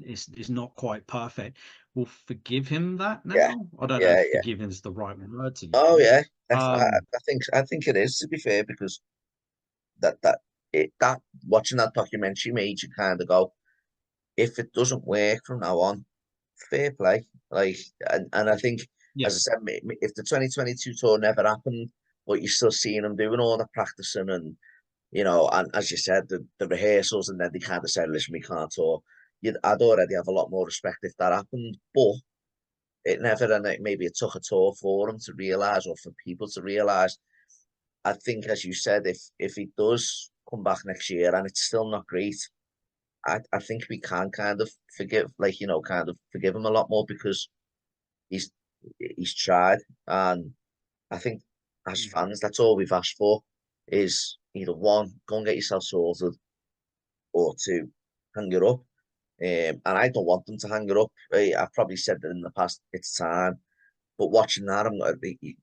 is not quite perfect, we'll forgive him that yeah, now. I don't know yeah, if yeah. forgiving is the right word to Oh use. yeah, definitely. Um, I think it is, to be fair, because that watching that documentary made you kind of go, if it doesn't work from now on, fair play. Like, and I think, yeah, as I said, if the 2022 tour never happened, but you're still seeing them doing all the practicing and, and as you said, the rehearsals, and then they kind of said, listen, we can't tour. I'd already have a lot more respect if that happened, but it never, and maybe it took a tour for them to realize, or for people to realize. I think, as you said, if he does come back next year and it's still not great, I think we can kind of forgive, like, kind of forgive him a lot more, because he's he's tried, and I think as fans, that's all we've asked for, is either one, go and get yourself sorted, or two, hang it up. And I don't want them to hang it up. I've probably said that in the past. It's time. But watching that,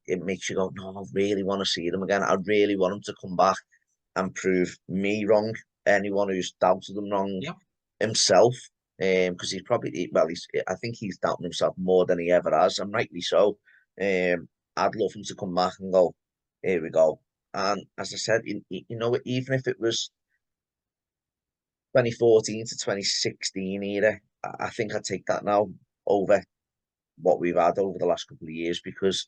it makes you go, no, I really want to see them again. I really want them to come back and prove me wrong, anyone who's doubted them wrong, yeah, himself. Because he's probably, well, I think he's doubting himself more than he ever has, and rightly so. I'd love him to come back and go, here we go. And as I said, even if it was 2014 to 2016 era, I think I'd take that now over what we've had over the last couple of years, because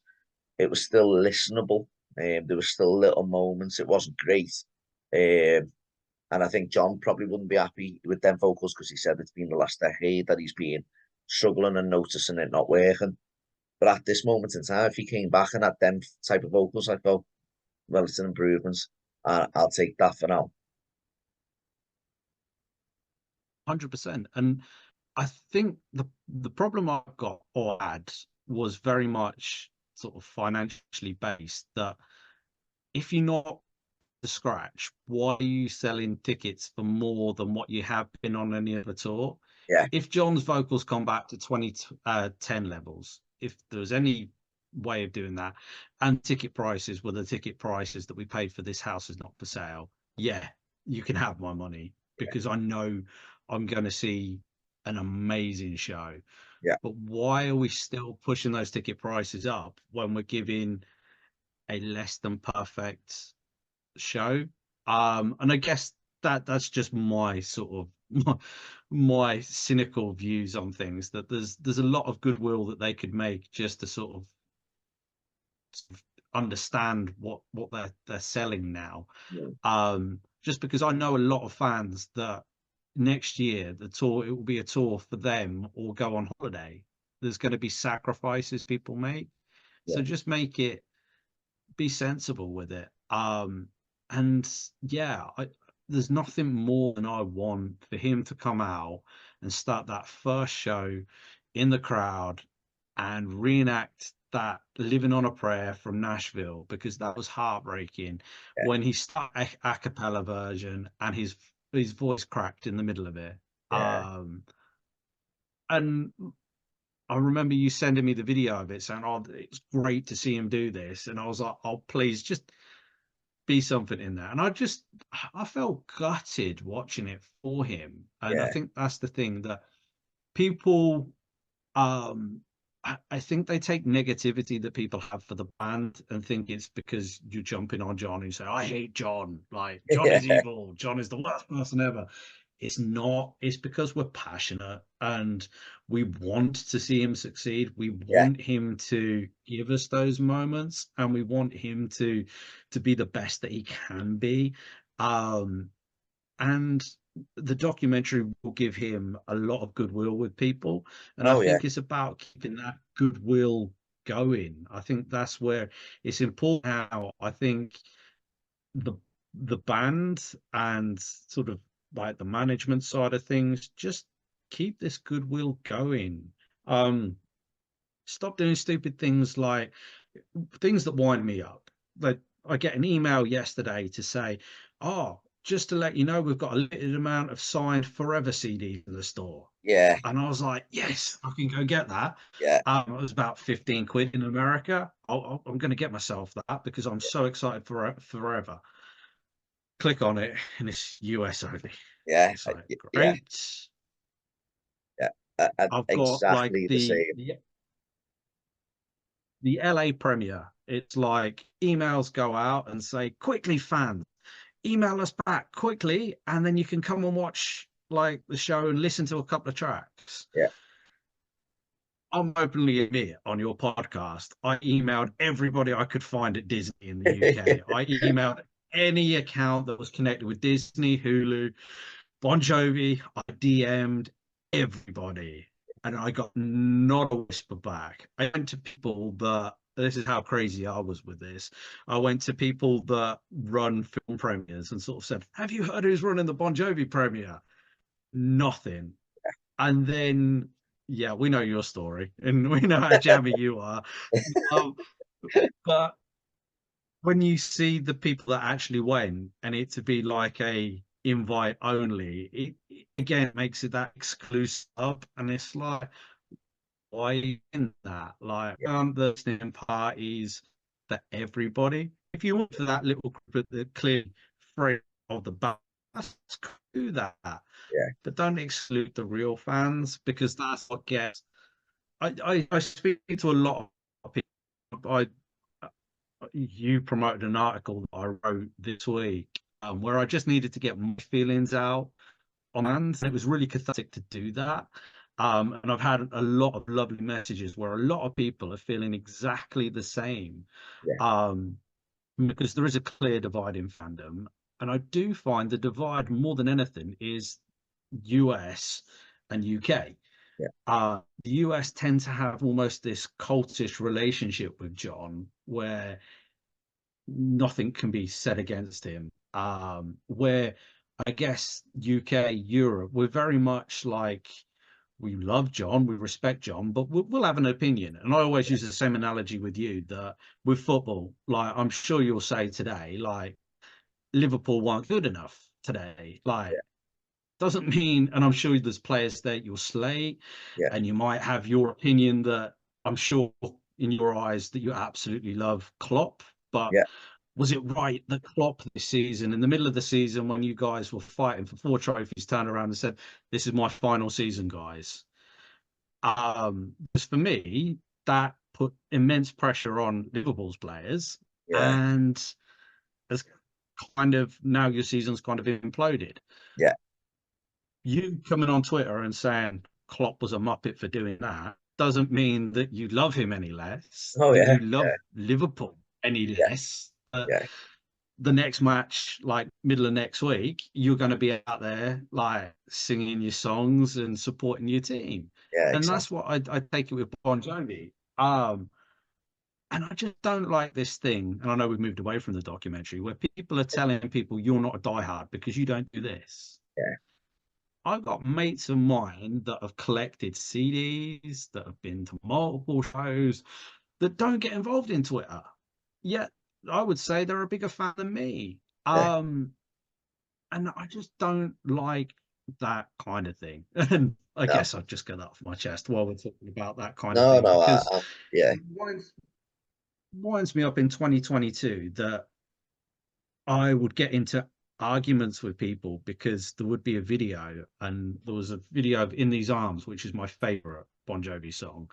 it was still listenable. There was still little moments. It wasn't great. And I think Jon probably wouldn't be happy with them vocals, because he said it's been the last decade that he's been struggling and noticing it not working. But at this moment in time, if he came back and had them type of vocals, I'd go, well, it's an improvement. I'll take that for now. 100%. And I think the problem I've got or had was very much sort of financially based. That if you're not to scratch, why are you selling tickets for more than what you have been on any other tour? Yeah, If Jon's vocals come back to 2010 levels, if there's any way of doing that, and ticket prices were the ticket prices that we paid for This House Is Not For Sale, yeah, you can have my money, because I know I'm going to see an amazing show. yeah, But why are we still pushing those ticket prices up when we're giving a less than perfect show? And I guess that's just my sort of my cynical views on things, that there's a lot of goodwill that they could make just to sort of understand what they're selling now. yeah, Just because I know a lot of fans that next year the tour, it will be a tour for them or go on holiday. There's going to be sacrifices people make, yeah. so just make it, be sensible with it. And yeah, there's nothing more than I want for him to come out and start that first show in the crowd and reenact that Living on a Prayer from Nashville, because that was heartbreaking Yeah, when he started a cappella version and his voice cracked in the middle of it. yeah. And I remember you sending me the video of it saying, "Oh, it's great to see him do this," and I was like, "Oh, please just be something in there." And I felt gutted watching it for him. And I Yeah. think that's the thing, that people, um, I think they take negativity that people have for the band and think it's because you're jumping on Jon and you say, "I hate Jon, like Jon is Yeah, evil, Jon is the worst person ever." It's not. It's because we're passionate and we want to see him succeed. We yeah. want him to give us those moments, and we want him to be the best that he can be. Um, and the documentary will give him a lot of goodwill with people, and I Oh yeah, think it's about keeping that goodwill going. I think that's where it's important. How I think the the band and sort of like the management side of things just keep this goodwill going. um Stop doing stupid things, like things that wind me up. Like, I get an email yesterday to say, "Oh, just to let you know, we've got a limited amount of signed Forever CDs in the store." yeah, And I was like, "Yes, I can go get that." yeah, It was about 15 quid in America. I'm going to get myself that because I'm so excited for Forever. Click on it, and it's US only. yeah, It's like, yeah, great. yeah. I've got like Exactly the same. the LA premiere. It's like emails go out and say, "Quickly, fans, email us back quickly, and then you can come and watch like the show and listen to a couple of tracks." Yeah. I'm openly admit on your podcast, I emailed everybody I could find at Disney in the UK. I emailed any account that was connected with Disney, Hulu, Bon Jovi. I DM'd everybody, and I got not a whisper back. I went to people that, this is how crazy I was with this. I went to people that run film premieres and sort of said, "Have you heard who's running the Bon Jovi premiere?" Nothing. And then, yeah, we know your story and we know how jammy you are. Um, but when you see the people that actually went and it to be like a invite only, it again makes it that exclusive, and it's like, why are you in that? Like, Yeah, the listening parties for everybody. If you want for that little group that clearly free of the bus, do that, yeah, but don't exclude the real fans, because that's what gets. I speak to a lot of people. You promoted an article that I wrote this week, where I just needed to get my feelings out on hands. It was really cathartic to do that. And I've had a lot of lovely messages where a lot of people are feeling exactly the same. yeah, Um, because there is a clear divide in fandom. And I do find the divide more than anything is US and UK. The US tend to have almost this cultish relationship with Jon, where nothing can be said against him. Where I guess UK, Europe, we're very much like, we love Jon, we respect Jon, but we'll have an opinion. And I always use the same analogy with you, that with football, like I'm sure you'll say today, like Liverpool weren't good enough today. Like, doesn't mean, and I'm sure there's players that you'll slay, yeah, and you might have your opinion that I'm sure in your eyes that you absolutely love Klopp, but yeah, was it right that Klopp this season, in the middle of the season when you guys were fighting for 4 trophies, turned around and said, "This is my final season, guys"? Because for me, that put immense pressure on Liverpool's players, yeah, and has kind of, now your season's kind of imploded. yeah. You coming on Twitter and saying Klopp was a muppet for doing that doesn't mean that you love him any less, Oh that yeah, you love Liverpool any yeah, less. yeah, The next match, like middle of next week, you're going to be out there like singing your songs and supporting your team. yeah, And that's exactly. what I take it with Bon Jovi. And I just don't like this thing. And I know we've moved away from the documentary, where people are telling people you're not a diehard because you don't do this. Yeah, I've got mates of mine that have collected CDs, that have been to multiple shows, that don't get involved in Twitter. Yet I would say they're a bigger fan than me. yeah. And I just don't like that kind of thing. And I No, guess I'll just get that off my chest while we're talking about that kind of no, thing, no. because Yeah, it winds me up in 2022 that I would get into arguments with people because there would be a video, and there was a video of In These Arms, which is my favorite Bon Jovi song.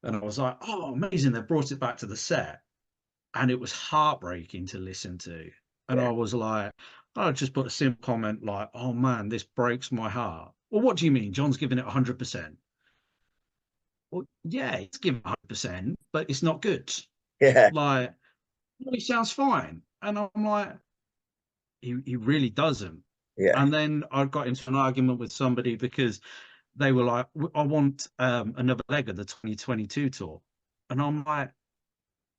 And I was like, oh, amazing. They brought it back to the set. And it was heartbreaking to listen to. And yeah, I was like, I just put a simple comment like, oh man, this breaks my heart. Well, what do you mean? John's giving it 100%. Well, yeah, it's giving 100%, but it's not good. yeah, Like, well, he sounds fine. And I'm like, he really doesn't. yeah, And then I got into an argument with somebody because they were like, I want another leg of the 2022 tour. And I'm like,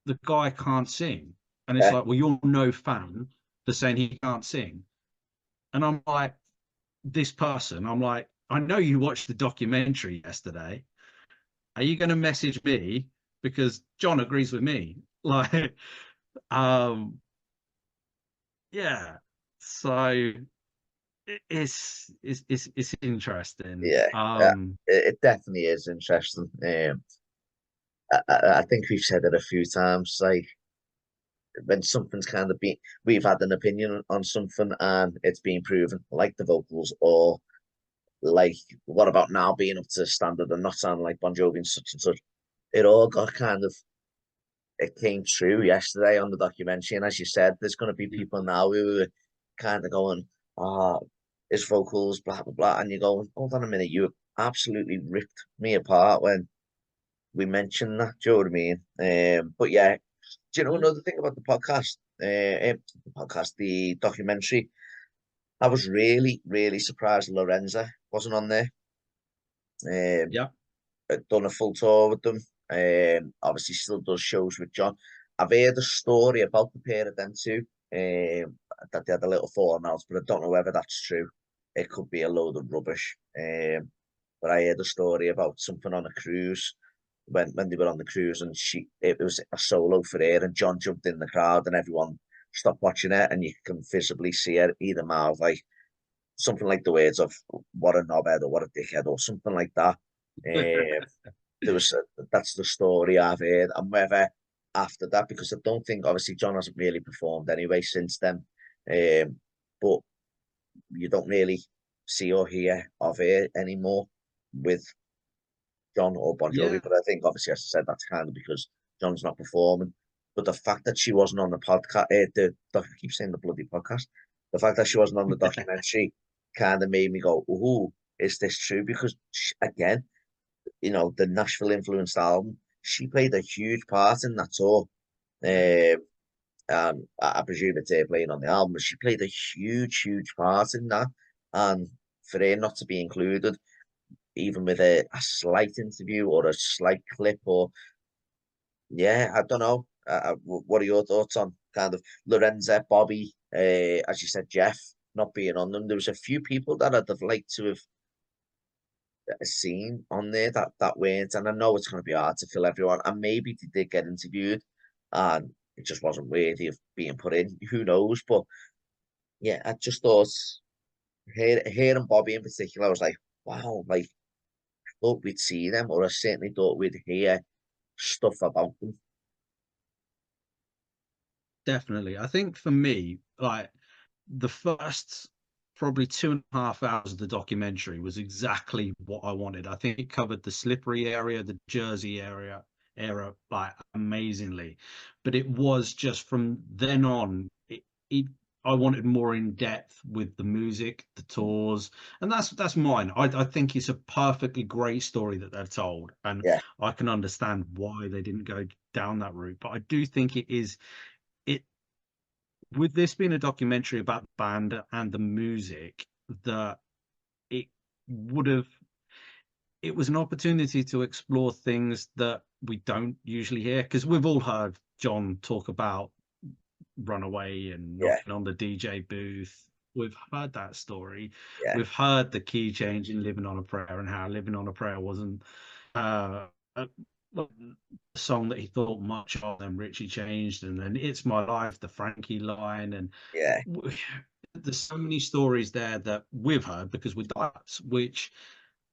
the guy can't sing. And it's yeah, like, well, you're no fan for saying he can't sing. And I'm like, this person, I'm like, I know you watched the documentary yesterday. Are you going to message me? Because John agrees with me. Like, um, yeah. So it's interesting. yeah. It definitely is interesting. I think we've said it a few times. Like when something's kind of been, we've had an opinion on something and it's been proven, like the vocals, or like what about now being up to the standard and not sounding like Bon Jovi and such and such. It all got kind of, it came true yesterday on the documentary, and as you said, there's going to be Yeah. people now who are kind of going, "Ah, his vocals, blah blah blah," and you're going, "Hold on a minute, you absolutely ripped me apart when we mentioned that." Do you know what I mean? But yeah, do you know Mhm. another thing about the podcast? The documentary. I was really surprised Lorenza wasn't on there. Um, Yeah. I've done a full tour with them. Obviously, still does shows with Jon. I've heard a story about the pair of them too. That they had a little falling out, but I don't know whether that's true. It could be a load of rubbish. But I heard a story about something on a cruise when they were on the cruise, and it was a solo for her, and Jon jumped in the crowd, and everyone stopped watching it, and you can visibly see her either mouth like something like the words of "what a knobhead" or "what a dickhead" or something like that. Um, there was that's the story I've heard, and whether after that, because I don't think obviously Jon hasn't really performed anyway since then, but you don't really see or hear of her anymore with Jon or Bon Jovi. Yeah. But I think obviously, as I said, that's kind of because Jon's not performing. But the fact that she wasn't on the podcast, I keep saying the bloody podcast, the fact that she wasn't on the documentary kind of made me go, "Ooh, is this true?" Because again, the Nashville influenced album, she played a huge part in that tour. Yeah. I presume it's her playing on the album, but she played a huge part in that. And for her not to be included, even with a slight interview or a slight clip, or yeah, I don't know. What are your thoughts on kind of Lorenza, Bobby, as you said, Jeff not being on them? There was a few people that I'd have liked to have seen on there that weren't, and I know it's going to be hard to fill everyone, and maybe they did get interviewed, and it just wasn't worthy of being put in. Who knows? But yeah, I just thought hearing Bobby in particular, I was like, wow, like I thought we'd see them, or I certainly thought we'd hear stuff about them. Definitely. I think for me, like the first probably 2.5 hours of the documentary was exactly what I wanted. I think it covered the slippery area, the Jersey area like amazingly. But it was just from then on, it I wanted more in depth with the music, the tours, and that's mine. I think it's a perfectly great story that they've told, and Yeah, I can understand why they didn't go down that route. But I do think it with this being a documentary about the band and the music, that it would have it was an opportunity to explore things that we don't usually hear, because we've all heard John talk about Runaway and yeah, knocking on the DJ booth. We've heard that story. yeah, We've heard the key change in Living on a Prayer, and how Living on a Prayer wasn't a song that he thought much of. And Richie changed, and then It's My Life, the Frankie line, and yeah, there's so many stories there that we've heard because we're diehards, which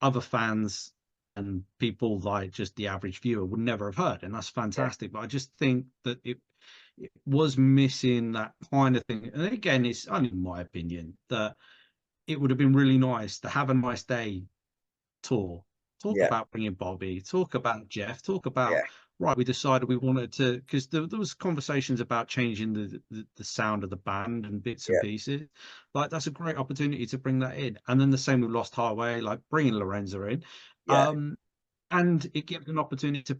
other fans and people like just the average viewer would never have heard, and that's yeah, fantastic. But I just think that it was missing that kind of thing. And again, it's only my opinion that it would have been really nice to have a nice day tour, talk yeah, about bringing Bobby, talk about Jeff, talk about yeah, right. We decided we wanted to, because there was conversations about changing the sound of the band and bits and yeah, pieces. Like that's a great opportunity to bring that in. And then the same with Lost Highway, like bringing Lorenzo in, yeah, um, and it gives an opportunity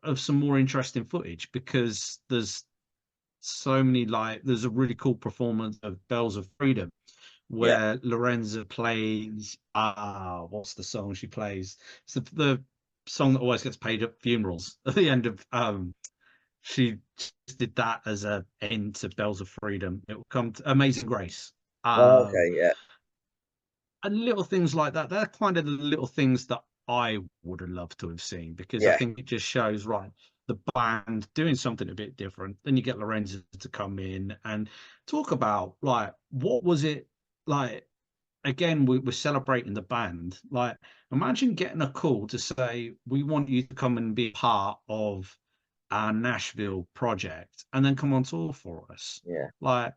of some more interesting footage, because so many, like there's a really cool performance of Bells of Freedom yeah. where Lorenza plays what's the song she plays? It's the song that always gets played at funerals at the end of she just did that as a end to Bells of Freedom. It will come to Amazing Grace. Oh, Um okay, yeah, and little things like that. They're kind of the little things that I would have loved to have seen, because I yeah, think it just shows right the band doing something a bit different. Then you get Lorenzo to come in and talk about like what was it like. Again, we're celebrating the band. Like, imagine getting a call to say we want you to come and be part of our Nashville project, and then come on tour for us. yeah, Like,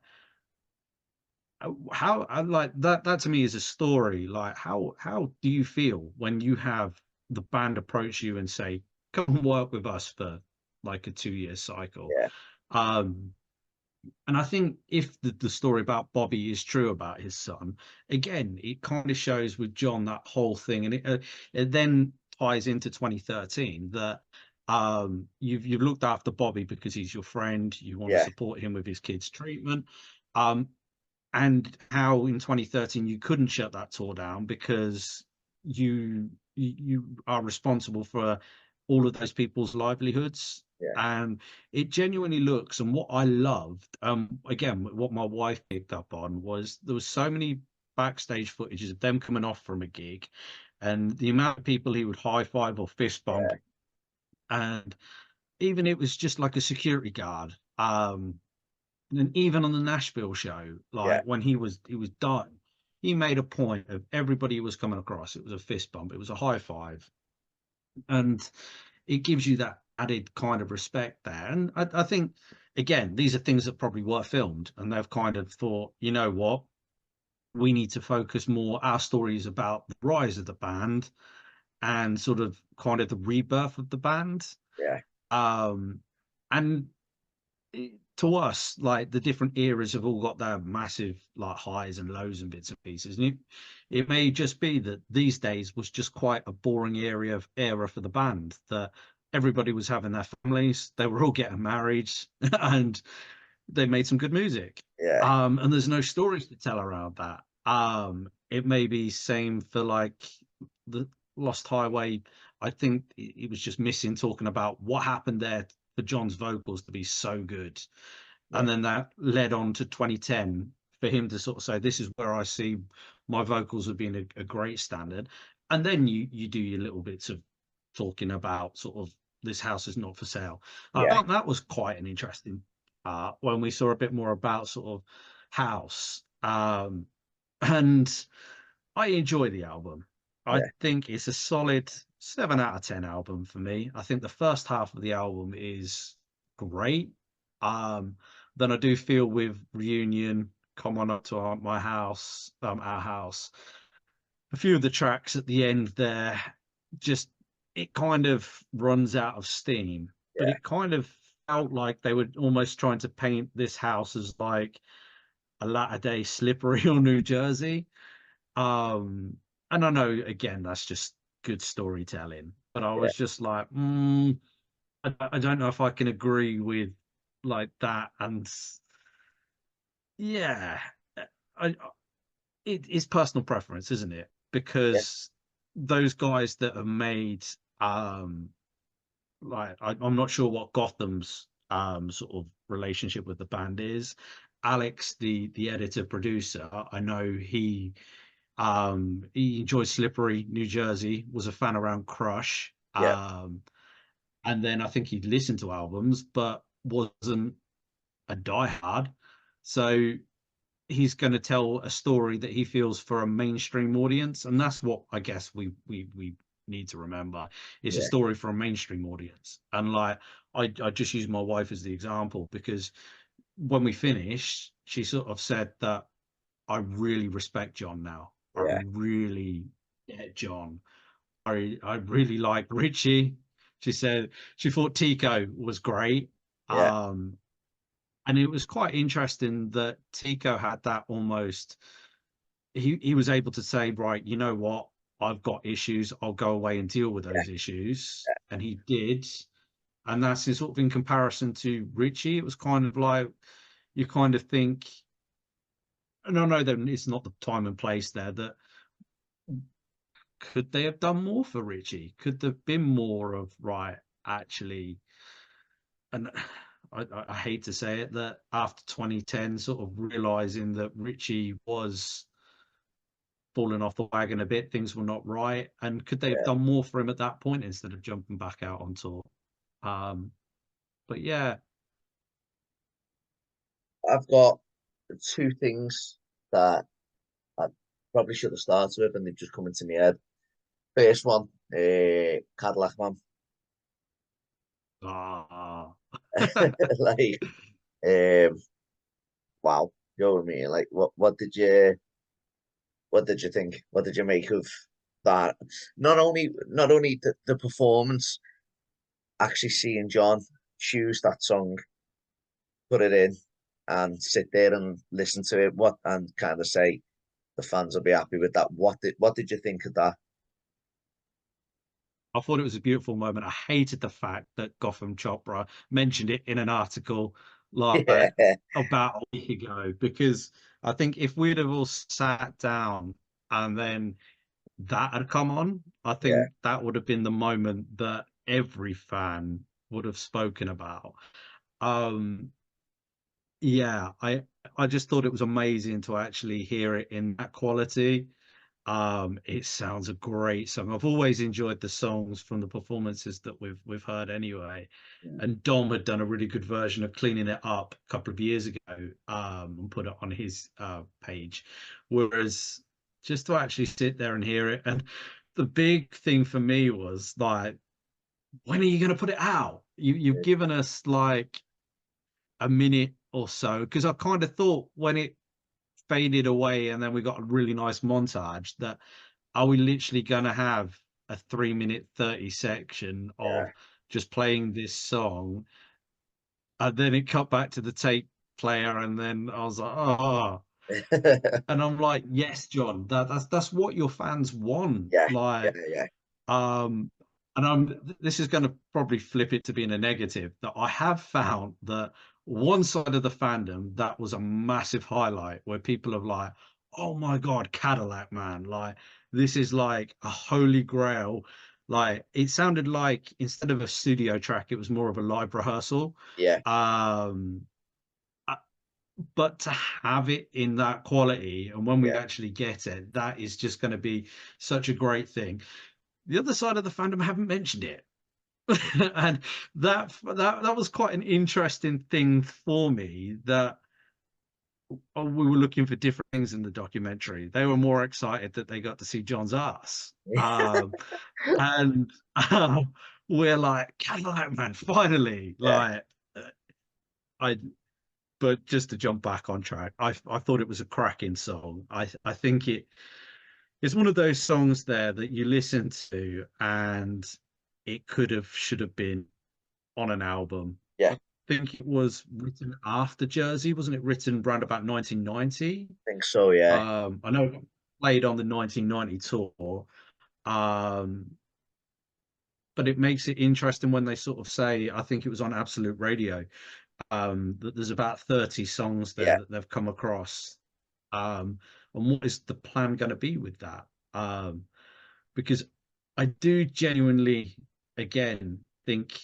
how like that to me is a story. Like, how do you feel when you have the band approach you and say, come and work with us for like a 2-year cycle? yeah, Um, and I think if the story about Bobby is true about his son, again, it kind of shows with John that whole thing, and it then ties into 2013 that you've looked after Bobby because he's your friend, you want to yeah, support him with his kids' treatment, um, and how in 2013 you couldn't shut that tour down because you are responsible for all of those people's livelihoods. yeah, And it genuinely looks, and what I loved, again, what my wife picked up on was there was so many backstage footages of them coming off from a gig, and the amount of people he would high five or fist bump, yeah, and even it was just like a security guard. And even on the Nashville show, yeah, like when he was done, he made a point of everybody who was coming across. It was a fist bump, it was a high five, and it gives you that added kind of respect there. And I think again, these are things that probably were filmed, and they've kind of thought, you know what, we need to focus more. Our stories about the rise of the band and sort of kind of the rebirth of the band. yeah, Um, and to us, like the different eras have all got their massive like highs and lows and bits and pieces. And it may just be that these days was just quite a boring era for the band, that everybody was having their families, they were all getting married, and they made some good music. yeah, And there's no stories to tell around that. It may be same for like the Lost Highway, I think it was just missing talking about what happened there for Jon's vocals to be so good. And Yeah, then that led on to 2010 for him to sort of say, this is where I see my vocals have been a great standard. And then you do your little bits of talking about sort of this house is not for sale. I yeah, thought that was quite an interesting when we saw a bit more about sort of house. And I enjoy the album. I yeah, think it's a solid 7 out of 10 album for me. I think the first half of the album is great. Um, then I do feel with Reunion, Come On Up to My House, Our House, a few of the tracks at the end there, just it kind of runs out of steam. But yeah, it kind of felt like they were almost trying to paint this house as like a latter day Slippery or New Jersey. Um, and I know again that's just good storytelling, but I yeah, was just like, I don't know if I can agree with like that. And yeah, I it is personal preference, isn't it? yeah, Because those guys that have made like I'm not sure what Gotham's sort of relationship with the band is. Alex, the editor producer, I know he enjoyed Slippery, New Jersey, was a fan around Crush. yeah, And then I think he'd listened to albums, but wasn't a diehard. So he's going to tell a story that he feels for a mainstream audience. And that's what I guess we need to remember. It's a yeah, story for a mainstream audience. And like I just use my wife as the example because when we finished, she sort of said that I really respect Jon now. I yeah, really get Jon. I really like Richie. She said she thought Tico was great. yeah, Um, and it was quite interesting that Tico had that almost he was able to say, right, you know what, I've got issues, I'll go away and deal with those issues. And he did. And that's in sort of in comparison to Richie, it was kind of like you kind of think, and I know that it's not the time and place there, that could they have done more for Richie? Could there have been more of right, actually? And I hate to say it, that after 2010, sort of realizing that Richie was falling off the wagon a bit, things were not right, and could they have yeah. done more for him at that point instead of jumping back out on tour? Um, but yeah, I've got two things that I probably should have started with, and they've just come into my head. First one, Cadillac Man. ah, Like, um, wow, you know what I mean? Like, what did you think? What did you make of that? Not only the performance, actually seeing Jon choose that song, put it in, and sit there and listen to it. What and kind of say the fans will be happy with that. What did you think of that? I thought it was a beautiful moment. I hated the fact that Gotham Chopra mentioned it in an article like Yeah, about a week ago, because I think if we'd have all sat down and then that had come on, I yeah, think that would have been the moment that every fan would have spoken about. Um, yeah, I just thought it was amazing to actually hear it in that quality. It sounds a great song. I've always enjoyed the songs from the performances that we've heard anyway. And Dom had done a really good version of cleaning it up a couple of years ago, and put it on his page. Whereas just to actually sit there and hear it, and the big thing for me was like, when are you going to put it out? You've yeah, given us like a minute or so, because I kind of thought when it faded away and then we got a really nice montage that are we literally going to have a 3 minute 30 section of just playing this song, and then it cut back to the tape player and then I was like, oh, yeah, and I'm like, yes, Jon, that's what your fans want. yeah, yeah, Like, yeah, um and this is going to probably flip it to being a negative, that I have found that one side of the fandom that was a massive highlight where people have like, oh my God, Cadillac Man. Like, this is like a holy grail. Like, it sounded like instead of a studio track, it was more of a live rehearsal. Yeah, Um, uh, but to have it in that quality, and when we yeah, actually get it, that is just going to be such a great thing. The other side of the fandom haven't mentioned it. And that was quite an interesting thing for me that we were looking for different things in the documentary. They were more excited that they got to see Jon's ass. And we're like, Cadillac Man, finally. yeah, Like, uh, I, but just to jump back on track, I thought it was a cracking song. I think it's one of those songs there that you listen to and it could have, should have been on an album. yeah. I think it was written after Jersey, wasn't it? Written around about 1990. I think so. Yeah, I know it played on the 1990 tour, um, but it makes it interesting when they sort of say, I think it was on Absolute Radio, that there's about 30 songs there yeah, that they've come across. And what is the plan going to be with that? Because I do genuinely, again, think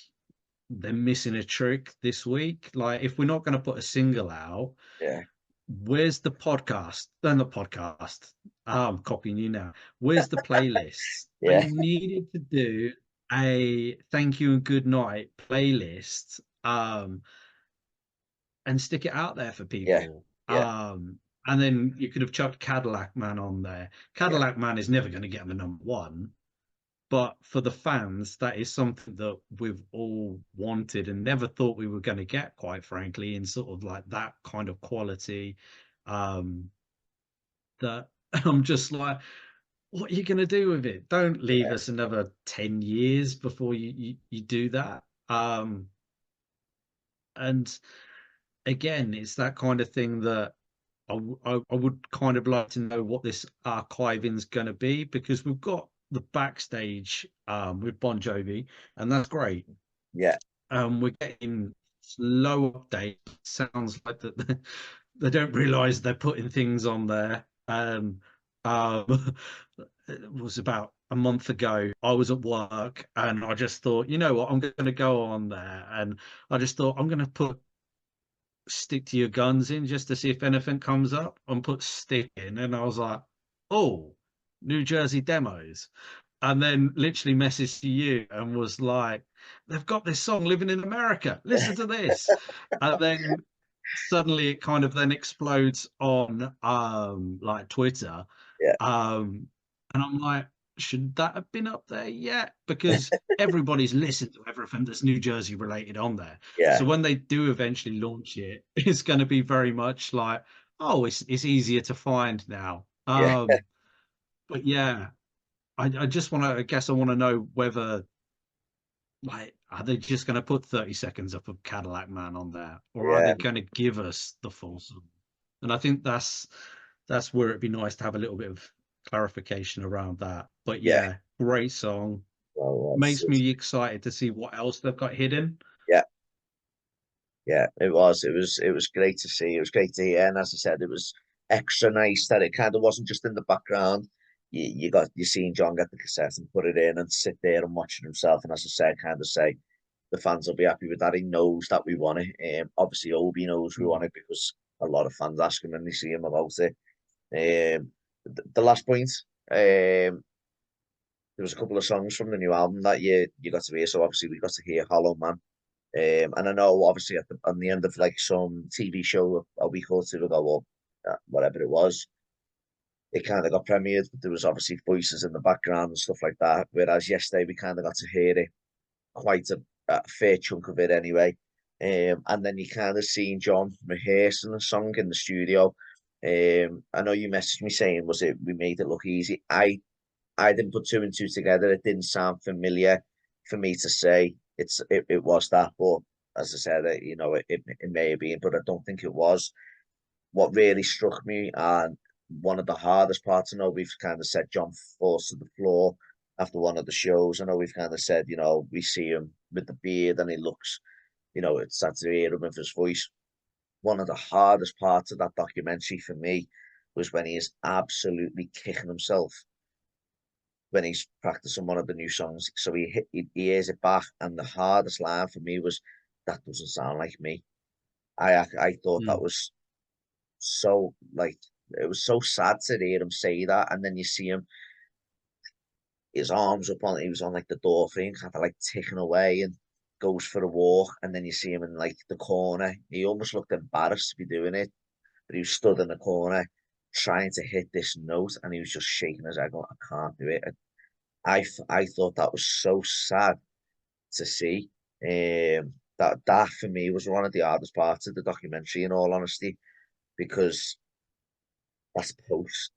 they're missing a trick this week. Like, if we're not going to put a single out, yeah, where's the podcast? Then the podcast. I'm copying you now. Where's the playlists? They yeah, needed to do a thank you and good night playlist, and stick it out there for yeah, people. yeah, And then you could have chucked Cadillac Man on there. yeah, Cadillac Man is never going to get them a number one, but for the fans, that is something that we've all wanted and never thought we were going to get, quite frankly, in sort of like that kind of quality. Um, that I'm just like, what are you going to do with it? Don't leave yeah, us another 10 years before you do that. And again, it's that kind of thing that I would kind of like to know what this archiving's going to be, because we've got the backstage with Bon Jovi, and that's great. yeah, We're getting slow updates. Sounds like that they don't realize they're putting things on there. It was about a month ago. I was at work and I just thought, you know what, I'm going to go on there, and I just thought I'm going to put stick to your guns in just to see if anything comes up, and put stick in, and I was like, oh, New Jersey demos. And then literally messaged to you and was like, they've got this song Living in America, listen to this. And then suddenly it kind of then explodes on like Twitter. yeah, um and I'm like, should that have been up there yet? Because everybody's listened to everything that's New Jersey related on there. yeah, So when they do eventually launch it, it's going to be very much like, oh, it's easier to find now. yeah, But yeah, I just want to, I guess I want to know whether, like, are they just going to put 30 seconds up of Cadillac Man on there, or are yeah, they going to give us the full song? And I think that's where it'd be nice to have a little bit of clarification around that. But yeah. yeah, great song. Well, Makes me excited to see what else they've got hidden. yeah, yeah. It was. It was great to see. It was great to hear. And as I said, it was extra nice that it kind of wasn't just in the background. You seen John get the cassette and put it in and sit there and watch it himself. And as I said, kind of say the fans will be happy with that. He knows that we want it. Obviously, Obi knows we want Mm. it because a lot of fans ask him when they see him about it. The last point, there was a couple of songs from the new album that you got to hear. So obviously we got to hear Hollow Man. And I know obviously on the end of like some TV show a week or two ago, or whatever it was, it kind of got premiered, but there was obviously voices in the background and stuff like that. Whereas yesterday we kind of got to hear it, quite a fair chunk of it anyway. And then you kind of seen John rehearsing the song in the studio. I know you messaged me saying, was it we made it look easy? I didn't put two and two together. It didn't sound familiar for me to say it was that, but as I said, it may have been, but I don't think it was. What really struck me, and one of the hardest parts, I know we've kind of said John falls to the floor after one of the shows. I know we've kind of said, we see him with the beard and he looks, it's sad to hear him with his voice. One of the hardest parts of that documentary for me was when he is absolutely kicking himself when he's practicing one of the new songs. So he hears it back, and the hardest line for me was, "That doesn't sound like me." I thought that Mm. was so like it was so sad to hear him say that, and then you see him, his arms up on, he was on like the door frame, kind of like ticking away, and goes for a walk, and then you see him in like the corner. He almost looked embarrassed to be doing it, but he was stood in the corner trying to hit this note, and he was just shaking his head, going, "I can't do it." I thought that was so sad to see. That for me was one of the hardest parts of the documentary, in all honesty, because that's post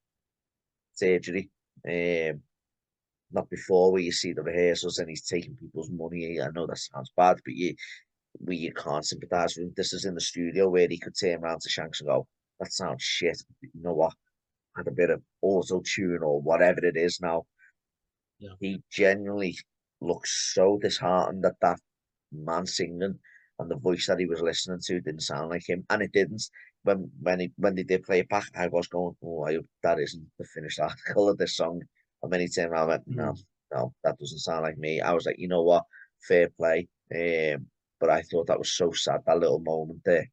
surgery. Not before, where you see the rehearsals and he's taking people's money. I know that sounds bad, but you can't sympathise with him. This is in the studio where he could turn around to Shanks and go, "That sounds shit. You know what? Had a bit of auto tune or whatever it is now." Yeah. He genuinely looks so disheartened that that man singing and the voice that he was listening to didn't sound like him, and it didn't. When they did play it back, I was going, "Oh, I hope that isn't the finished article of this song." And then he turned around and went, "No, Mm. no, that doesn't sound like me." I was like, you know what, fair play. But I thought that was so sad, that little moment there.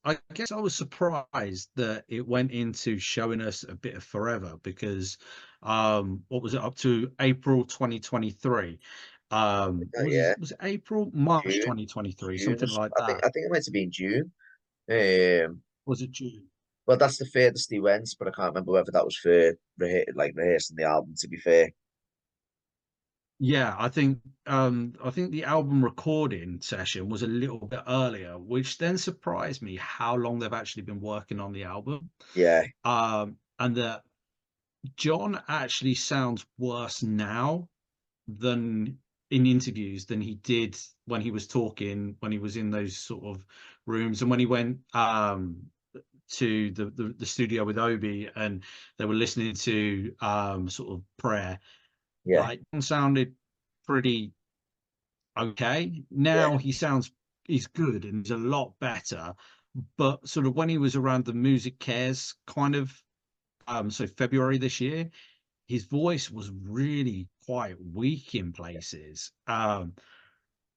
I guess I was surprised that it went into showing us a bit of Forever because, what was it, up to April 2023? Yeah, Was it April, March June, 2023, June. something like I think that? I think it might have been June. Um, Was it June? Well, that's the furthest he went, but I can't remember whether that was for rehearsing the album. To be fair, Yeah, I think the album recording session was a little bit earlier, which then surprised me how long they've actually been working on the album. yeah, And that John actually sounds worse now than in interviews than he did when he was talking, when he was in those sort of rooms, and when he went to the studio with Obi and they were listening to sort of prayer. yeah, Like, John sounded pretty okay. yeah, Now he's good and he's a lot better. But sort of when he was around the Music Cares kind of so February this year, his voice was really quite weak in places.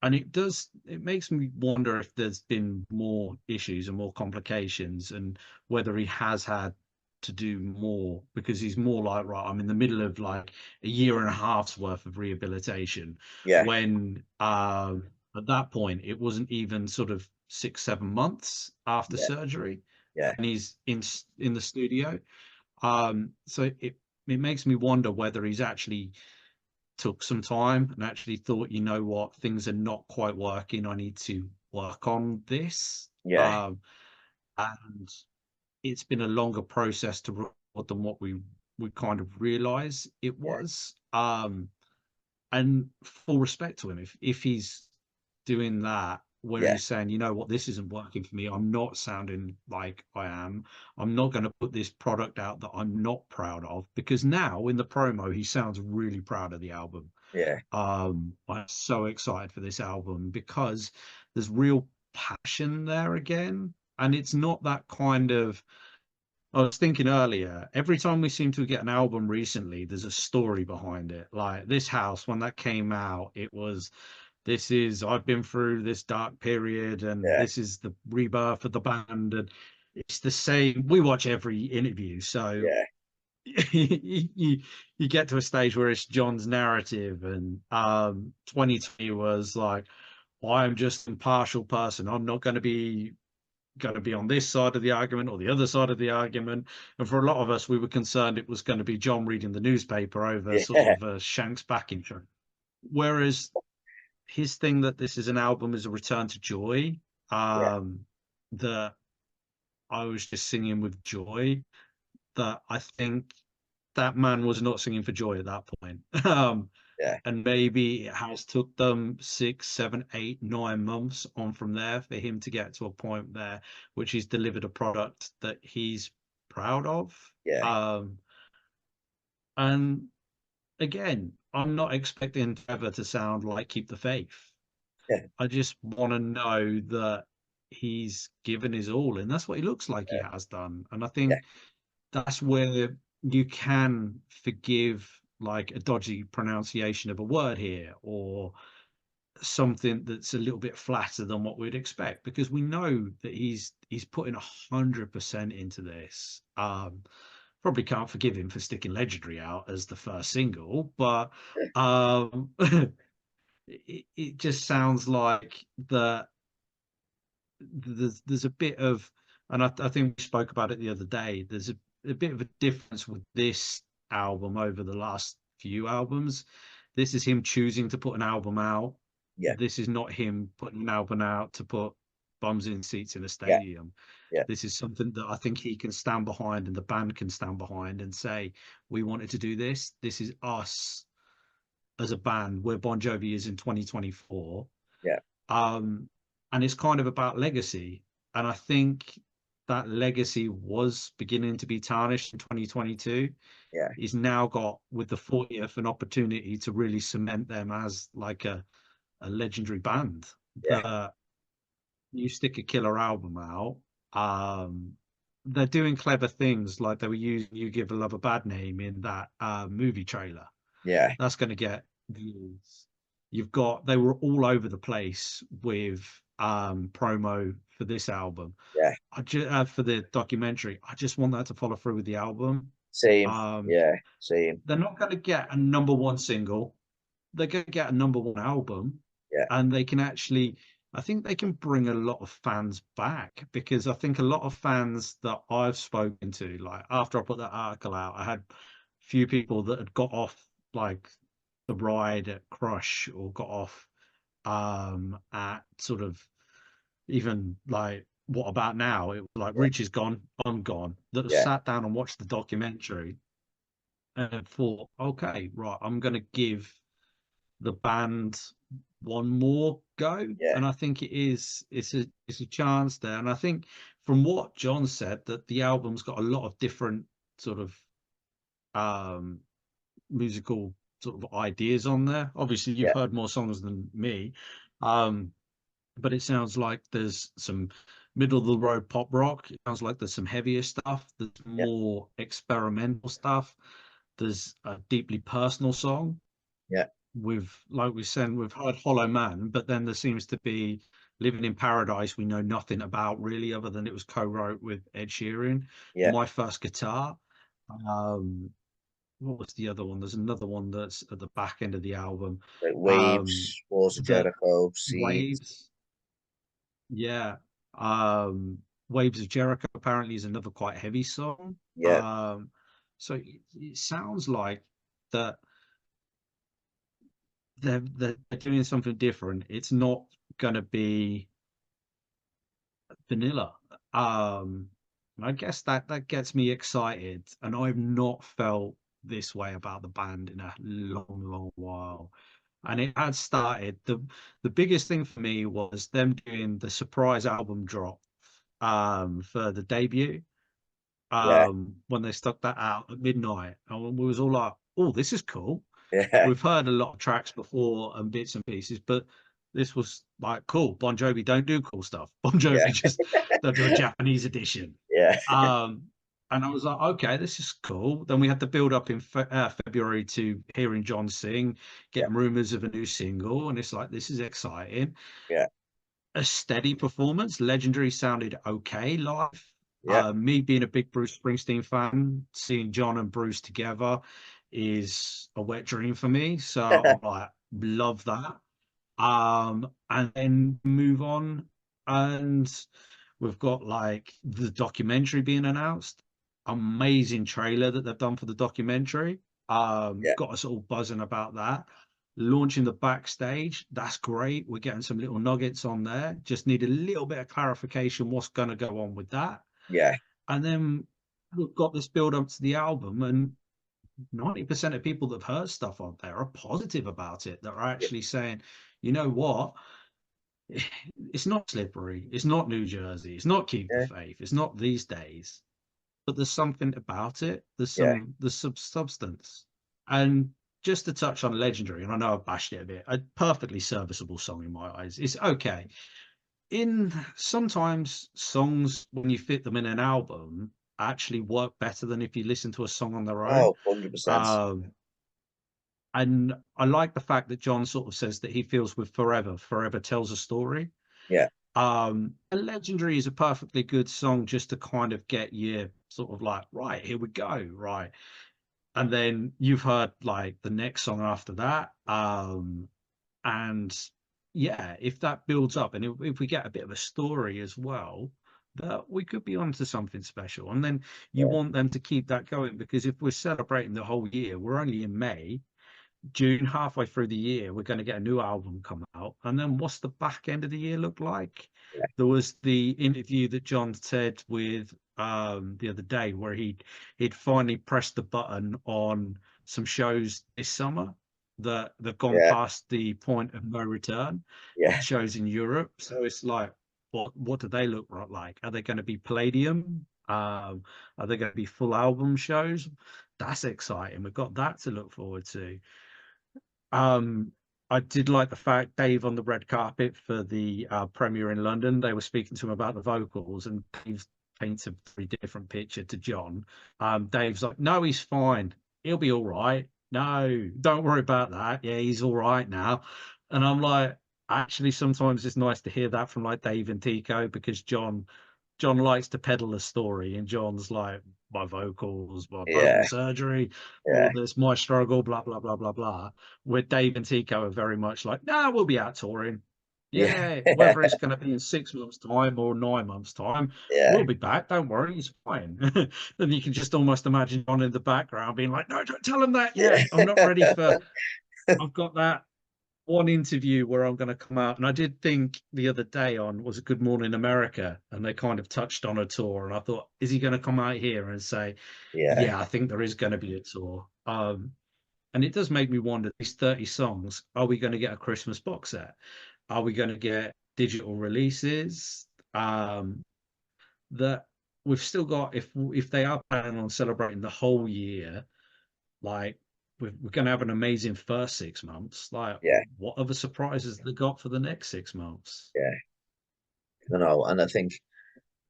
And it makes me wonder if there's been more issues and more complications and whether he has had to do more because he's more like, right, I'm in the middle of like a year and a half's worth of rehabilitation yeah, when at that point it wasn't even sort of 6 7 months after yeah, surgery yeah, and he's in the studio. So it makes me wonder whether he's actually took some time and actually thought, you know what, things are not quite working. I need to work on this. yeah, And it's been a longer process to record than what we kind of realize it yeah, was. And full respect to him, if he's doing that where yeah, he's saying, you know what, this isn't working for me. I'm not sounding like I am. I'm not going to put this product out that I'm not proud of because now in the promo he sounds really proud of the album. yeah, I'm so excited for this album because there's real passion there again. And it's not that kind of, I was thinking earlier, every time we seem to get an album recently, there's a story behind it. Like this house, when that came out, it was, I've been through this dark period and yeah, this is the rebirth of the band. And it's the same. We watch every interview. So yeah, you, you get to a stage where it's John's narrative and 2020 was like, I'm just an impartial person. I'm not going to be on this side of the argument or the other side of the argument. And for a lot of us, we were concerned it was going to be John reading the newspaper over sort yeah, of Shank's backing track. Whereas his thing that this is an album is a return to joy. yeah, Um, that I was just singing with joy. That I think that man was not singing for joy at that point. yeah, And maybe it has took them 6 7 8 9 months on from there for him to get to a point there which he's delivered a product that he's proud of. yeah, um and again, I'm not expecting ever to sound like Keep the Faith. yeah, I just want to know that he's given his all, and that's what he looks like he has done. And I yeah, think that's where you can forgive like a dodgy pronunciation of a word here, or something that's a little bit flatter than what we'd expect, because we know that he's putting 100% into this. Probably can't forgive him for sticking Legendary out as the first single, but it just sounds like that there's a bit of, and I think we spoke about it the other day, there's a bit of a difference with this album over the last few albums. This is him choosing to put an album out. yeah, This is not him putting an album out to put bums in seats in a yeah, stadium. yeah, This is something that I think he can stand behind and the band can stand behind and say, we wanted to do this. This is us as a band where Bon Jovi is in 2024. yeah, Um, and it's kind of about legacy. And I think that legacy was beginning to be tarnished in 2022. yeah, He's now got, with the 40th, an opportunity to really cement them as like a legendary band. yeah, That you stick a killer album out, um, they're doing clever things, like they were using "You Give a Love a Bad Name" in that movie trailer. yeah, That's going to get views. You've got, they were all over the place with promo for this album. yeah. For the documentary, I just want that to follow through with the album. Same. Um, Yeah, same. they're not going to get a number one single. They're going to get a number one album, Yeah, and they can actually, I think they can bring a lot of fans back, because I think a lot of fans that I've spoken to, like after I put that article out, I had a few people that had got off like the ride at Crush, or got off at sort of, even like What About Now, it was like yeah, Rich is gone, I'm gone, that yeah, sat down and watched the documentary and thought, okay, right, I'm going to give the band one more go. yeah, And I think it's a chance there. And I think from what John said, that the album's got a lot of different sort of um musical sort of ideas on there. Obviously you've yeah, heard more songs than me, um but it sounds like there's some middle of the road pop rock. It sounds like there's some heavier stuff, there's yeah, more experimental stuff, there's a deeply personal song. yeah, With, like we said, we've heard Hollow Man, but then there seems to be Living in Paradise, we know nothing about really, other than it was co-wrote with Ed Sheeran. yeah. My First Guitar. um what was the other one? There's another one that's at the back end of the album. Like um Waves, Walls of the Jericho, Seeds. Waves, yeah. Waves of Jericho apparently is another quite heavy song. Yeah, So it sounds like that they're doing something different. It's not going to be vanilla. Um, I guess that gets me excited, and I've not felt this way about the band in a long, long while. And it had started. The biggest thing for me was them doing the surprise album drop for the debut, yeah, when they stuck that out at midnight, and we was all like, "Oh, this is cool." yeah, We've heard a lot of tracks before and bits and pieces, but this was like, cool. Bon Jovi don't do cool stuff. Bon yeah, Jovi just, they'll do a Japanese edition. yeah, Um, and I was like, okay, this is cool. Then we had to build up in February to hearing John sing, yeah, getting rumors of a new single, and it's like, this is exciting. yeah, A steady performance. Legendary sounded okay live. yeah, Me being a big Bruce Springsteen fan, seeing John and Bruce together is a wet dream for me. So I'm like, love that. And then move on, and we've got like the documentary being announced. Amazing trailer that they've done for the documentary. yeah, Got us all buzzing about that. Launching the backstage, that's great. We're getting some little nuggets on there. Just need a little bit of clarification what's going to go on with that. yeah, And then we've got this build up to the album, and 90% of people that have heard stuff on there are positive about it. That are yeah, actually saying, you know what? It's not Slippery. It's not New Jersey. It's not Keep the yeah, Faith. It's not These Days. But there's something about it. yeah, There's some substance. And just to touch on Legendary, and I know I've bashed it a bit, a perfectly serviceable song in my eyes. It's okay. in sometimes songs when you fit them in an album actually work better than if you listen to a song on their own. Oh, 100%. Um, and I like the fact that John sort of says that he feels with Forever. Forever tells a story. Yeah, And Legendary is a perfectly good song just to kind of get you sort of like, right, here we go, right. And then you've heard like the next song after that. And yeah, if that builds up and if we get a bit of a story as well, that we could be onto something special. And then you yeah, want them to keep that going because if we're celebrating the whole year, we're only in May. June, halfway through the year, we're going to get a new album come out. And then what's the back end of the year look like? yeah, There was the interview that John said with the other day where he'd finally pressed the button on some shows this summer that they've gone yeah, past the point of no return, yeah, shows in Europe. So it's like, what do they look like? Are they going to be Palladium? Are they going to be full album shows? That's exciting. We've got that to look forward to. Um, I did like the fact Dave on the red carpet for the premiere in London. They were speaking to him about the vocals, and Dave paints a very different picture to John. Dave's like, "No, he's fine. He'll be all right. No, don't worry about that. Yeah, he's all right now." And I'm like, actually, sometimes it's nice to hear that from like Dave and Tico because John likes to peddle a story, and John's like, my vocals, my vocal yeah, surgery, all yeah, this, my struggle, blah, blah, blah, blah, blah. Where Dave and Tico are very much like, nah, we'll be out touring. yeah, Yeah, whether it's going to be in 6 months' time or 9 months' time, yeah, we'll be back. Don't worry, it's fine. Then you can just almost imagine John in the background being like, no, don't tell him that yeah, yet. I'm not ready for, I've got that one interview where I'm going to come out, and I did think the other day on was it Good Morning America, and they kind of touched on a tour, and I thought, is he going to come out here and say, yeah, yeah, I think there is going to be a tour. And it does make me wonder, these 30 songs, are we going to get a Christmas box set? Are we going to get digital releases? That we've still got, if they are planning on celebrating the whole year, like we're going to have an amazing first 6 months. Like, yeah, what other surprises they got for the next 6 months? yeah. You know, and I think,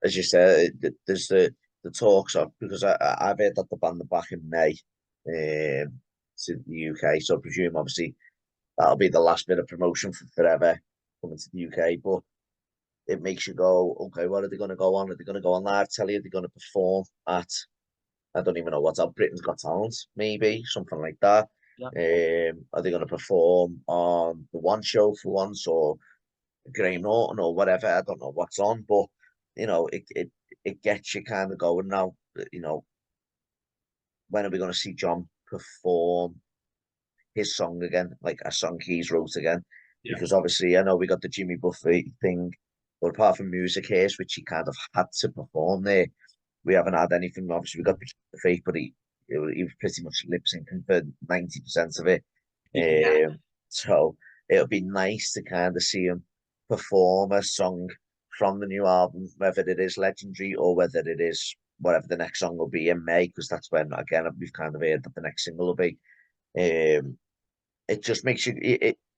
as you said, there's the talks of because I've heard that the band are back in May, to the UK. So I presume obviously that'll be the last bit of promotion for Forever coming to the UK. But it makes you go, okay, what are they going to go on? Are they going to go on live telly? Are they going to perform at? I don't even know what's up. Britain's Got Talent, maybe something like that. Yeah. Are they going to perform on the One Show for once or Graham Norton or whatever? I don't know what's on, but you know, it gets you kind of going now. You know, when are we going to see John perform his song again, like a song he's wrote again? Yeah. Because obviously, I know we got the Jimmy Buffett thing, but apart from Music Case, which he kind of had to perform there, we haven't had anything. Obviously, we got the fake, but he was pretty much lip syncing for 90% of it. Yeah. So it'll be nice to kind of see him perform a song from the new album, whether it is Legendary or whether it is whatever the next song will be in May, because that's when again we've kind of heard that the next single will be. Um, it just makes you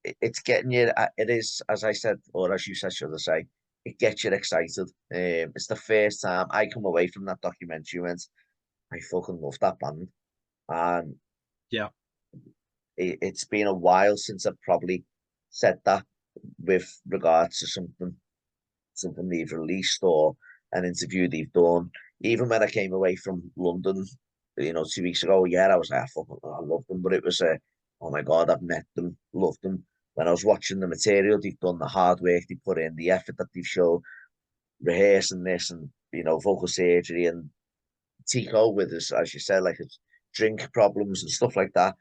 it's getting you. It is, as I said, or as you said, should I say, it gets you excited. It's the first time I come away from that documentary and went, I fucking love that band, and Yeah. it's been a while since I've probably said that with regards to something they've released or an interview they've done. Even when I came away from London, 2 weeks ago, yeah, I was like, I love them, but it was oh my God, I've met them, loved them. When I was watching the material they've done, the hard work they put in, the effort that they've shown, rehearsing this and, vocal surgery and Tico with us, as you said, like his drink problems and stuff like that,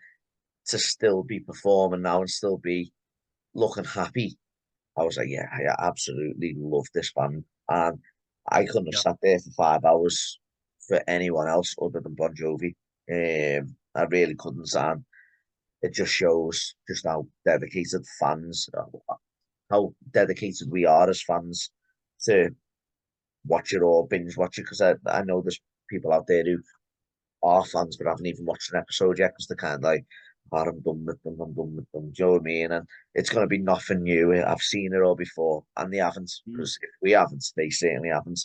to still be performing now and still be looking happy. I was like, yeah, I absolutely love this band. And I couldn't have Yeah. sat there for 5 hours for anyone else other than Bon Jovi. I really couldn't. And it just shows just how dedicated fans, how dedicated we are as fans to watch it or binge watch it. Because I know there's people out there who are fans but haven't even watched an episode yet because they're kind of like, oh, I'm done with them, I'm done with them. Do you know what I mean? And it's going to be nothing new. I've seen it all before, and they haven't. Mm. Because if we haven't, they certainly haven't.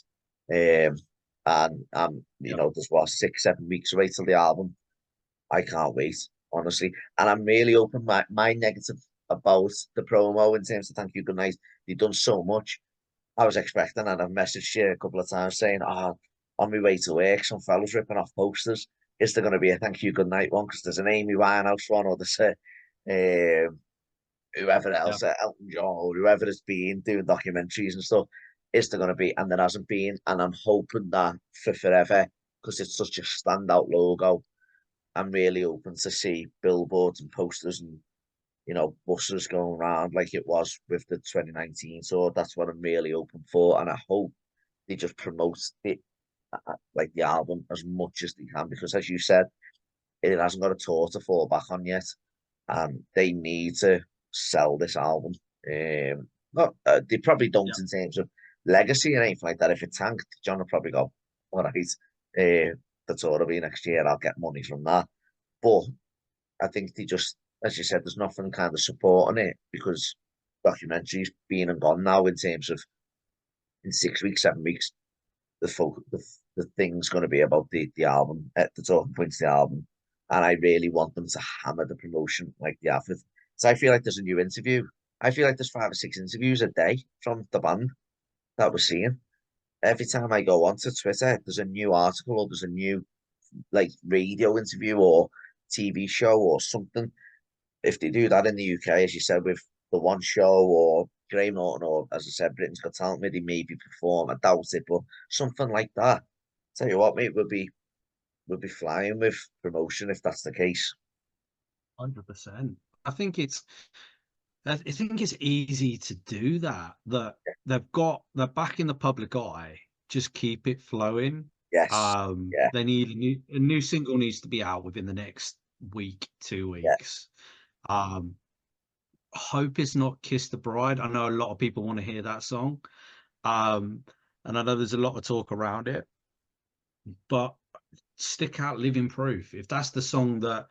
And you Yeah, know, there's what 6, 7 weeks away till the album. I can't wait, honestly. And I'm really open. My negative about the promo in terms of Thank You Goodnight, they've done so much. I was expecting, and I've messaged you a couple of times saying, "Oh, on my way to work, some fellas ripping off posters. Is there going to be a Thank You Goodnight one? Because there's an Amy Winehouse one, or there's a whoever yeah, else, Elton John, or whoever it's been doing documentaries and stuff. Is there going to be?" And there hasn't been, and I'm hoping that for forever because it's such a standout logo. I'm really open to see billboards and posters and buses going around like it was with the 2019 tour. That's what I'm really open for, and I hope they just promote it like the album as much as they can because, as you said, it hasn't got a tour to fall back on yet, and they need to sell this album. Not they probably don't yeah. in terms of legacy and anything like that. If it tanked, John will probably go, "All right, the tour will be next year. I'll get money from that." But I think they just, as you said, there's nothing kind of supporting it because documentaries been and gone now in terms of in 6 weeks, 7 weeks, the thing's going to be about the album, at the talking points of the album, and I really want them to hammer the promotion like they have. So I feel like there's a new interview. I feel like there's 5 or 6 interviews a day from the band that we're seeing. Every time I go onto Twitter, there's a new article or there's a new like radio interview or TV show or something. If they do that in the UK, as you said, with the one show or Graham Norton or, as I said, Britain's Got Talent, maybe perform. I doubt it, but something like that. Tell you what, mate, we'll be flying with promotion if that's the case. 100%. I think it's easy to do that. That they're back in the public eye. Just keep it flowing. Yes, yeah, They need a new single needs to be out within the next week, two yeah, weeks. Um, Hope is not Kiss the Bride. I know a lot of people want to hear that song. Um, and I know there's a lot of talk around it, but stick out Living Proof. If that's the song that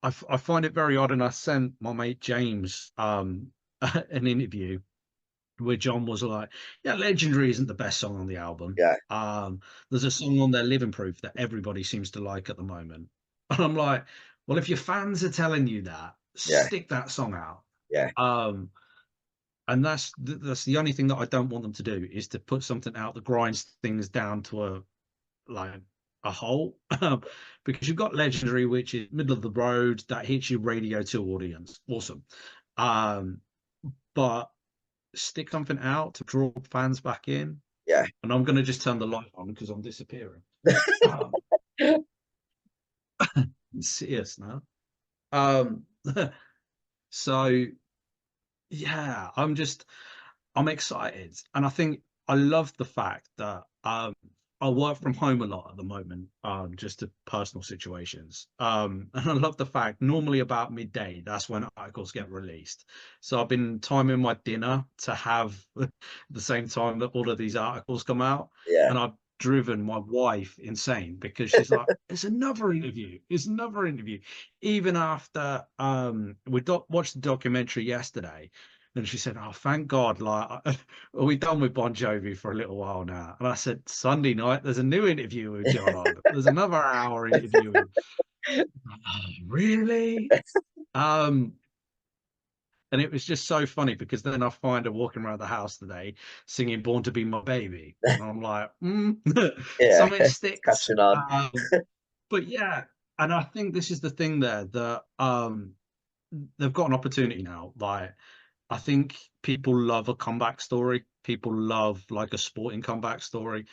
I find it very odd, and I sent my mate James an interview where John was like, "Yeah, Legendary isn't the best song on the album. yeah, There's a song on there, Living Proof, that everybody seems to like at the moment." And I'm like, "Well, if your fans are telling you that, yeah, stick that song out." yeah, Um, and that's the only thing that I don't want them to do is to put something out that grinds things down to like a hole. Because you've got Legendary, which is middle of the road, that hits your radio 2 audience. Awesome. Um, but stick something out to draw fans back in. yeah, And I'm going to just turn the light on because I'm disappearing. Um, See us now. Um, so yeah, I'm excited, and I think I love the fact that I work from home a lot at the moment, just to personal situations. And I love the fact normally about midday, that's when articles get released. So I've been timing my dinner to have the same time that all of these articles come out, yeah, and I've driven my wife insane because she's like, "It's another interview. It's another interview." Even after watched the documentary yesterday, and she said, "Oh, thank God! Like, are we done with Bon Jovi for a little while now?" And I said, "Sunday night, there's a new interview with John on. There's another hour interviewing." Really? Um, and it was just so funny because then I find her walking around the house today singing "Born to Be My Baby," and I'm like, yeah. something It's sticks. catching on. But yeah, and I think this is the thing there that they've got an opportunity now. Like, I think people love a comeback story. People love like a sporting comeback story.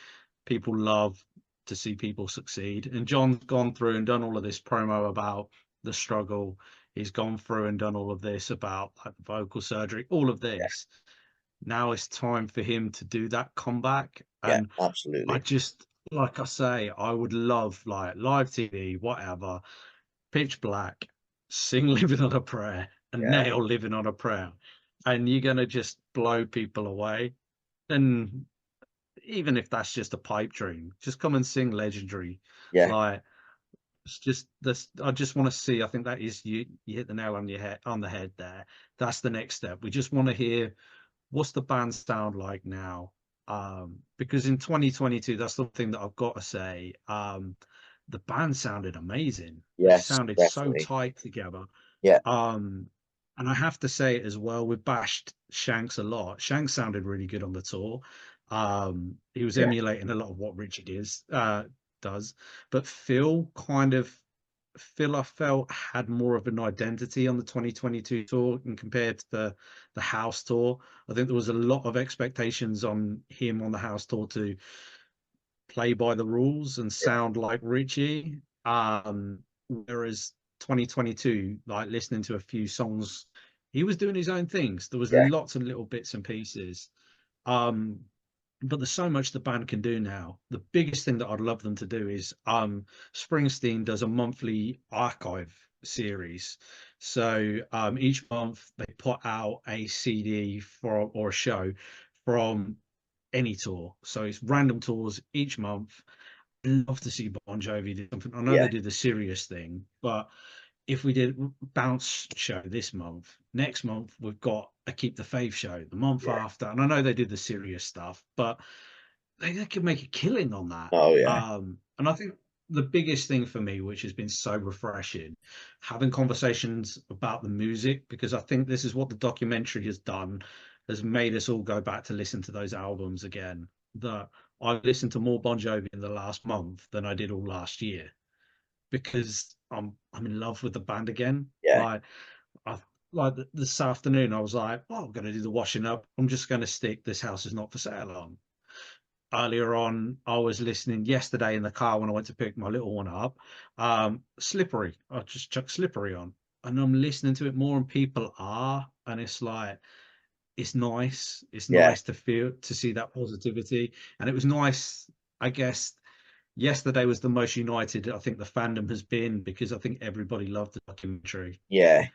People love to see people succeed. And John's gone through and done all of this promo about the struggle. He's gone through and done all of this about like the vocal surgery, all of this. Now it's time for him to do that comeback. Yeah, And I absolutely. just, like I say, I would love like live TV, whatever, pitch black, sing Living on a Prayer, and Yeah, nail Living on a Prayer, and you're gonna just blow people away. And even if that's just a pipe dream, just come and sing Legendary. yeah, Like, It's just this. I just want to see. I think that is you hit the nail on your head on the head there. That's the next step. We just want to hear what's the band sound like now. Because in 2022, that's the thing that I've got to say. The band sounded amazing. They Yes, sounded so definitely. tight together. Yeah, Um, and I have to say it as well, we bashed Shanks a lot. Shanks sounded really good on the tour. He was yeah, emulating a lot of what Richard does. But Phil, I felt had more of an identity on the 2022 tour and compared to the house tour. I think there was a lot of expectations on him on the house tour to play by the rules and yeah, sound like Richie. Whereas 2022, like listening to a few songs, he was doing his own things. There was yeah, lots of little bits and pieces. Um, but there's so much the band can do now. The biggest thing that I'd love them to do is Springsteen does a monthly archive series. So each month they put out a CD for or a show from any tour. So it's random tours each month. I'd love to see Bon Jovi do something. I know yeah, they did the serious thing, but if we did bounce show this month, next month we've got a keep the faith show, the month yeah. after, and I know they did the serious stuff, but they could make a killing on that. Oh yeah, And I think the biggest thing for me, which has been so refreshing, having conversations about the music, because I think this is what the documentary has done, has made us all go back to listen to those albums again. That I listened to more Bon Jovi in the last month than I did all last year because I'm in love with the band again. yeah, I like this afternoon, I was like, oh, I'm going to do the washing up. I'm just going to stick "This House Is Not for Sale" on. Earlier on, I was listening yesterday in the car when I went to pick my little one up. Slippery. I just chucked Slippery on, and I'm listening to it more, and people are, and it's like it's nice. It's yeah, nice to feel to see that positivity, and it was nice. I guess yesterday was the most united I think the fandom has been because I think everybody loved the documentary. yeah,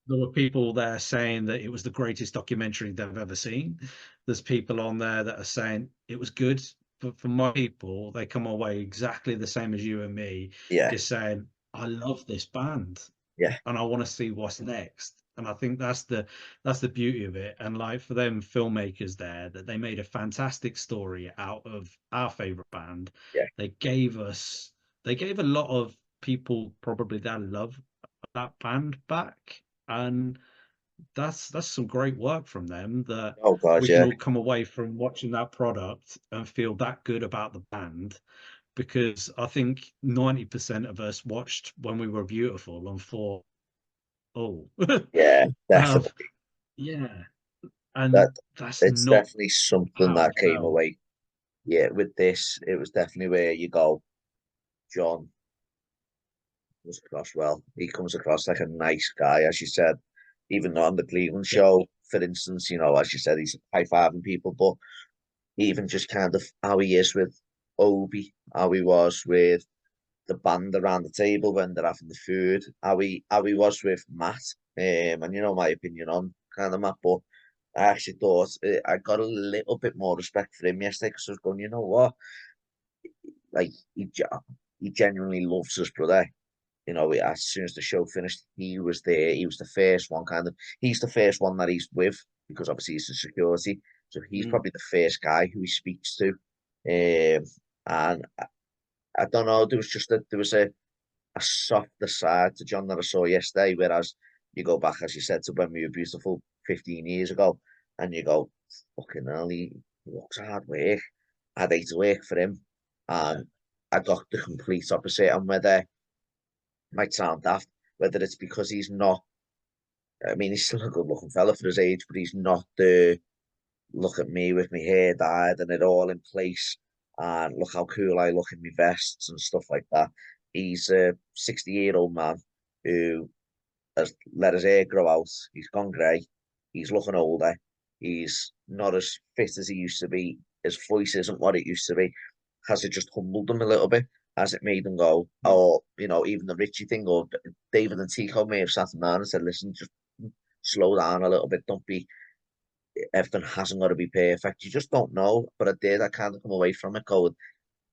There were people there saying that it was the greatest documentary they've ever seen. There's people on there that are saying it was good. But for my people, they come away exactly the same as you and me, yeah, just saying, I love this band yeah, and I want to see what's next. And I think that's the beauty of it. And like for them filmmakers there, that they made a fantastic story out of our favorite band. yeah. They gave us they gave a lot of people probably that love that band back. And that's some great work from them that Oh God, we can yeah, all come away from watching that product and feel that good about the band because I think 90% of us watched When We Were Beautiful and thought, oh, yeah, um, definitely. yeah, and That that's it's not definitely something how I that came felt. away. Yeah, with this, it was definitely where you go. John comes across well. He comes across like a nice guy, as you said. Even on the Cleveland Yeah, show, for instance, as you said, he's high fiving people, but even just kind of how he is with Obi, how he was with the band around the table when they're having the food, how he was with Matt, and my opinion on kind of Matt, but I actually thought I got a little bit more respect for him yesterday because I was going, you know what, like he genuinely loves his brother. As soon as the show finished, he was there. He was the first one, kind of. He's the first one that he's with because obviously he's the security. So he's mm, probably the first guy who he speaks to. And I don't know. There was a softer side to John that I saw yesterday. Whereas you go back, as you said, to When We Were Beautiful 15 years ago, and you go, fucking hell, he works hard work. I'd hate to work for him. yeah, And I got the complete opposite. And whether might sound daft, whether it's because he's not. I mean, he's still a good-looking fella for his age, but he's not the look at me with my hair dyed and it all in place, and look how cool I look in my vests and stuff like that. He's a 60-year-old man who has let his hair grow out. He's gone grey. He's looking older. He's not as fit as he used to be. His voice isn't what it used to be. Has it just humbled him a little bit? Has it made him go, mm, oh, even the Richie thing, or David and Tico may have sat him down and said, listen, just slow down a little bit. Don't be, everything hasn't got to be perfect. You just don't know. But I did, I kind of come away from it going,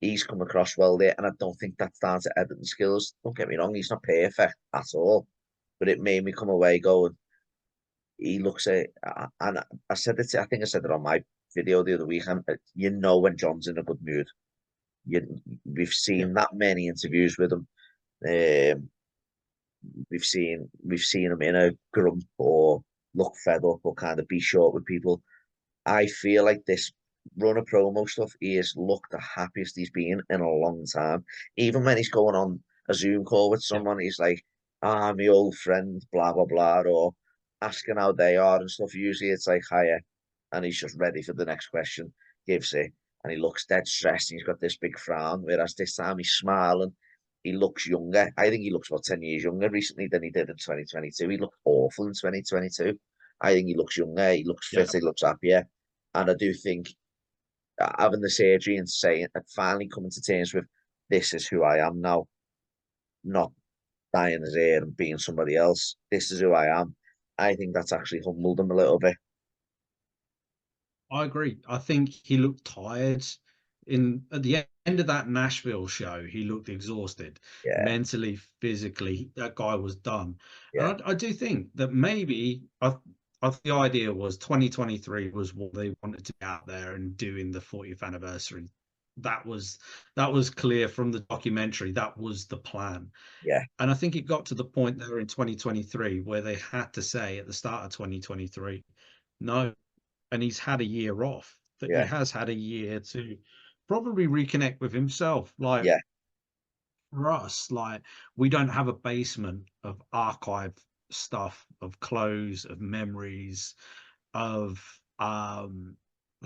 he's come across well there, and I don't think that's down to editing skills. Don't get me wrong, he's not perfect at all, but it made me come away going, he looks at, and I said it, I think I said it on my video the other weekend. You know when Jon's in a good mood. We've Yeah, seen that many interviews with him. Um, we've seen him in a grump or look fed up or kind of be short with people. I feel like this run of promo stuff, he has looked the happiest he's been in a long time. Even when he's going on a Zoom call with yeah. someone, he's like, "Ah, my old friend, blah blah blah," or asking how they are and stuff. Usually it's like, "Hiya," and he's just ready for the next question. Gives it, and he looks dead stressed. And he's got this big frown. Whereas this time he's smiling. He looks younger. I think he looks about 10 years younger recently than he did in 2022. He looked awful in 2022. I think he looks younger. He looks Yeah, fit. He looks happier. And I do think having the surgery and saying and finally coming to terms with this is who I am now, not dyeing his hair and being somebody else. This is who I am. I think that's actually humbled him a little bit. I agree. I think he looked tired in at the end of that Nashville show. He looked exhausted Yeah, mentally, physically. That guy was done. yeah, And I do think that maybe the idea was 2023 was what they wanted to get out there and do in the 40th anniversary. That was that was clear from the documentary. That was the plan. yeah, And I think it got to the point there in 2023 where they had to say at the start of 2023, no, and he's had a year off, that he yeah, has had a year to probably reconnect with himself. Like yeah, for us, like we don't have a basement of archive stuff, of clothes, of memories, of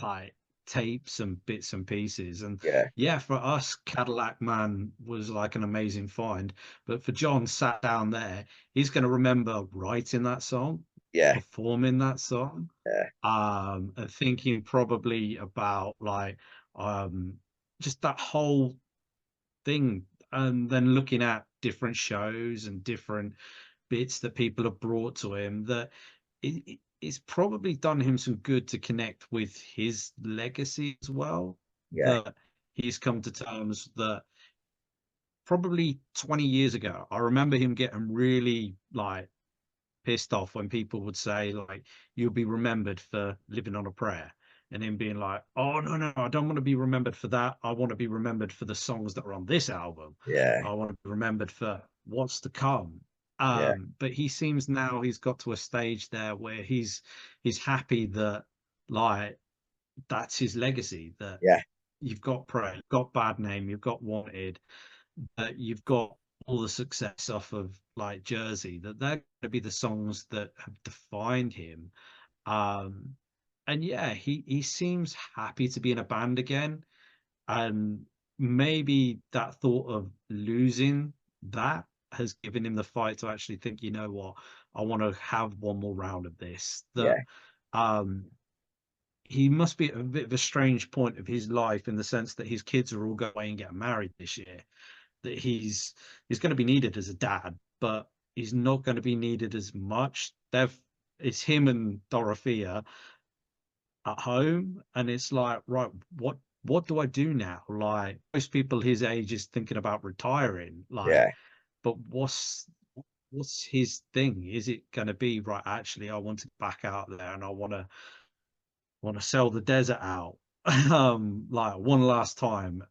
like tapes and bits and pieces. And yeah, yeah, for us, Cadillac Man was like an amazing find. But for John sat down there, he's going to remember writing that song, yeah, performing that song, yeah, and thinking probably about like um just that whole thing, and then looking at different shows and different bits that people have brought to him, that it's probably done him some good to connect with his legacy as well, yeah, that he's come to terms that probably 20 years ago I remember him getting really like pissed off when people would say like you'll be remembered for living on a prayer, and him being like, oh no, no, I don't want to be remembered for that, I want to be remembered for the songs that are on this album, yeah, I want to be remembered for what's to come. yeah, But he seems now he's got to a stage there where he's happy that like that's his legacy, that yeah, you've got prayer, you've got bad name, you've got wanted, you've got all the success off of like Jersey, that they're going to be the songs that have defined him. Um, and yeah, he seems happy to be in a band again, and maybe that thought of losing that has given him the fight to actually think, you know what, I want to have one more round of this. That yeah, um, he must be at a bit of a strange point of his life in the sense that his kids are all going away and getting married this year, that he's going to be needed as a dad, but he's not going to be needed as much. It's him and Dorothea at home, and it's like, right, what do I do now? Like most people his age is thinking about retiring, like, yeah, but what's his thing? Is it going to be right? Actually, I want to back out there, and I want to sell the desert out, like one last time.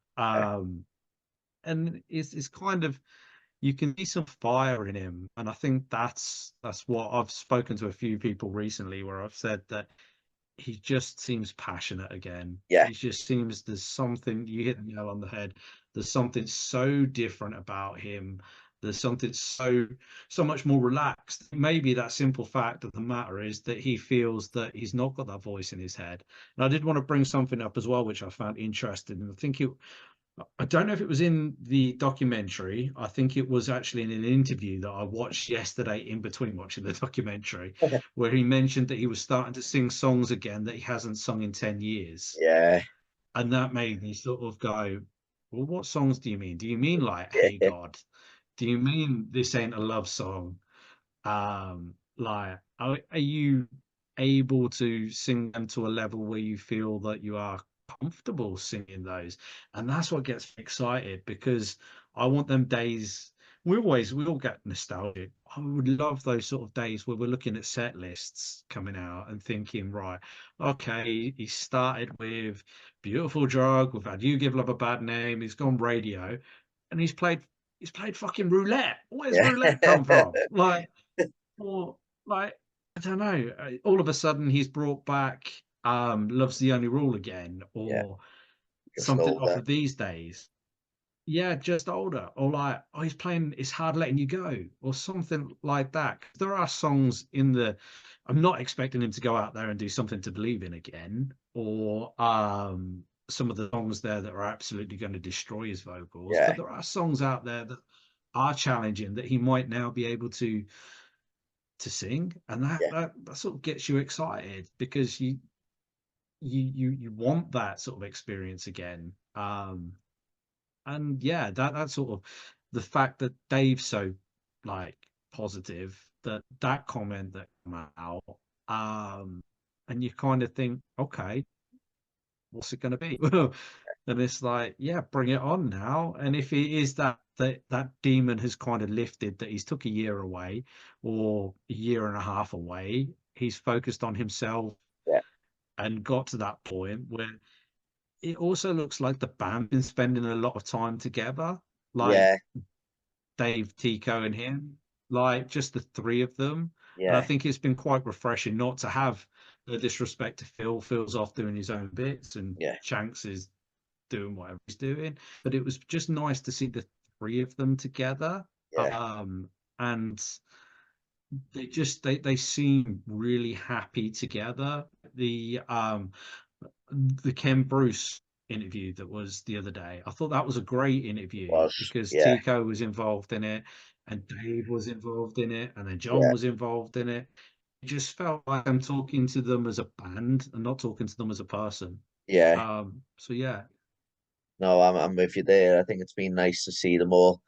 And it's kind of, you can see some fire in him, and I think that's what I've spoken to a few people recently where I've said that he just seems passionate again. yeah, He just seems, there's something, you hit the nail on the head, there's something so different about him, there's something so much more relaxed. Maybe that simple fact of the matter is that he feels that he's not got that voice in his head. And I did want to bring something up as well which I found interesting, and I don't know if it was in the documentary. I think it was actually in an interview that I watched yesterday in between watching the documentary, where he mentioned that he was starting to sing songs again that he hasn't sung in 10 years. yeah, And that made me sort of go, well, what songs do you mean? Do you mean like Hey God? Do you mean This Ain't a Love Song? Like, are you able to sing them to a level where you feel that you are comfortable singing those, and that's what gets me excited because I want them days. We all get nostalgic. I would love those sort of days where we're looking at set lists coming out and thinking, right, okay, he started with Beautiful Drug, we've had You Give Love a Bad Name, he's gone radio, and he's played fucking roulette. Where's Yeah. roulette come from? Like, or like, I don't know. All of a sudden he's brought back Love's the Only Rule again, Yeah. or Just something off older. of These Days. Yeah, just older. Or like, oh, he's playing It's Hard Letting You Go, or something like that. 'Cause there are songs in the I'm not expecting him to go out there and do Something to Believe in again, or some of the songs there that are absolutely going to destroy his vocals. Yeah. But there are songs out there that are challenging that he might now be able to sing, and that, Yeah. that sort of gets you excited because you want that sort of experience again. And yeah, that sort of the fact that Dave's so like positive, that comment that came out, um, and you kind of think, okay, what's it going to be? And it's like, yeah, bring it on now. And if it is that demon has kind of lifted, that he's took a year away or a year and a half away, he's focused on himself Yeah. and got to that point where it also looks like the band been spending a lot of time together, like Yeah. Dave, Tico, and him, like just the three of them. And I Yeah. think it's been quite refreshing not to have the disrespect to Phil. Phil's off doing his own bits, and Yeah. Shanks is doing whatever he's doing. But it was just nice to see the three of them together. Yeah. And they seem really happy together. The Ken Bruce interview that was the other day, I thought that was a great interview Was. because Yeah. Tico was involved in it, and Dave was involved in it, and then Jon Yeah. was involved in it. It just felt like I'm talking to them as a band and not talking to them as a person. Yeah. So yeah, No, I'm with you there. I think it's been nice to see them all.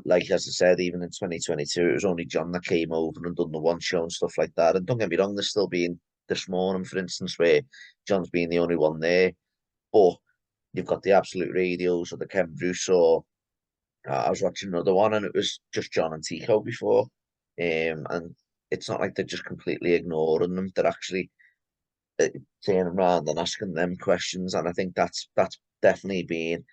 Like as I said, even in 2022, it was only John that came over and done the one show and stuff like that. And don't get me wrong, there's still been this morning, for instance, where John's been the only one there. But you've got the Absolute Radios or the Ken Bruce, or I was watching another one and it was just John and Tico before. And it's not like they're just completely ignoring them. They're actually turning around and asking them questions. And I think that's definitely been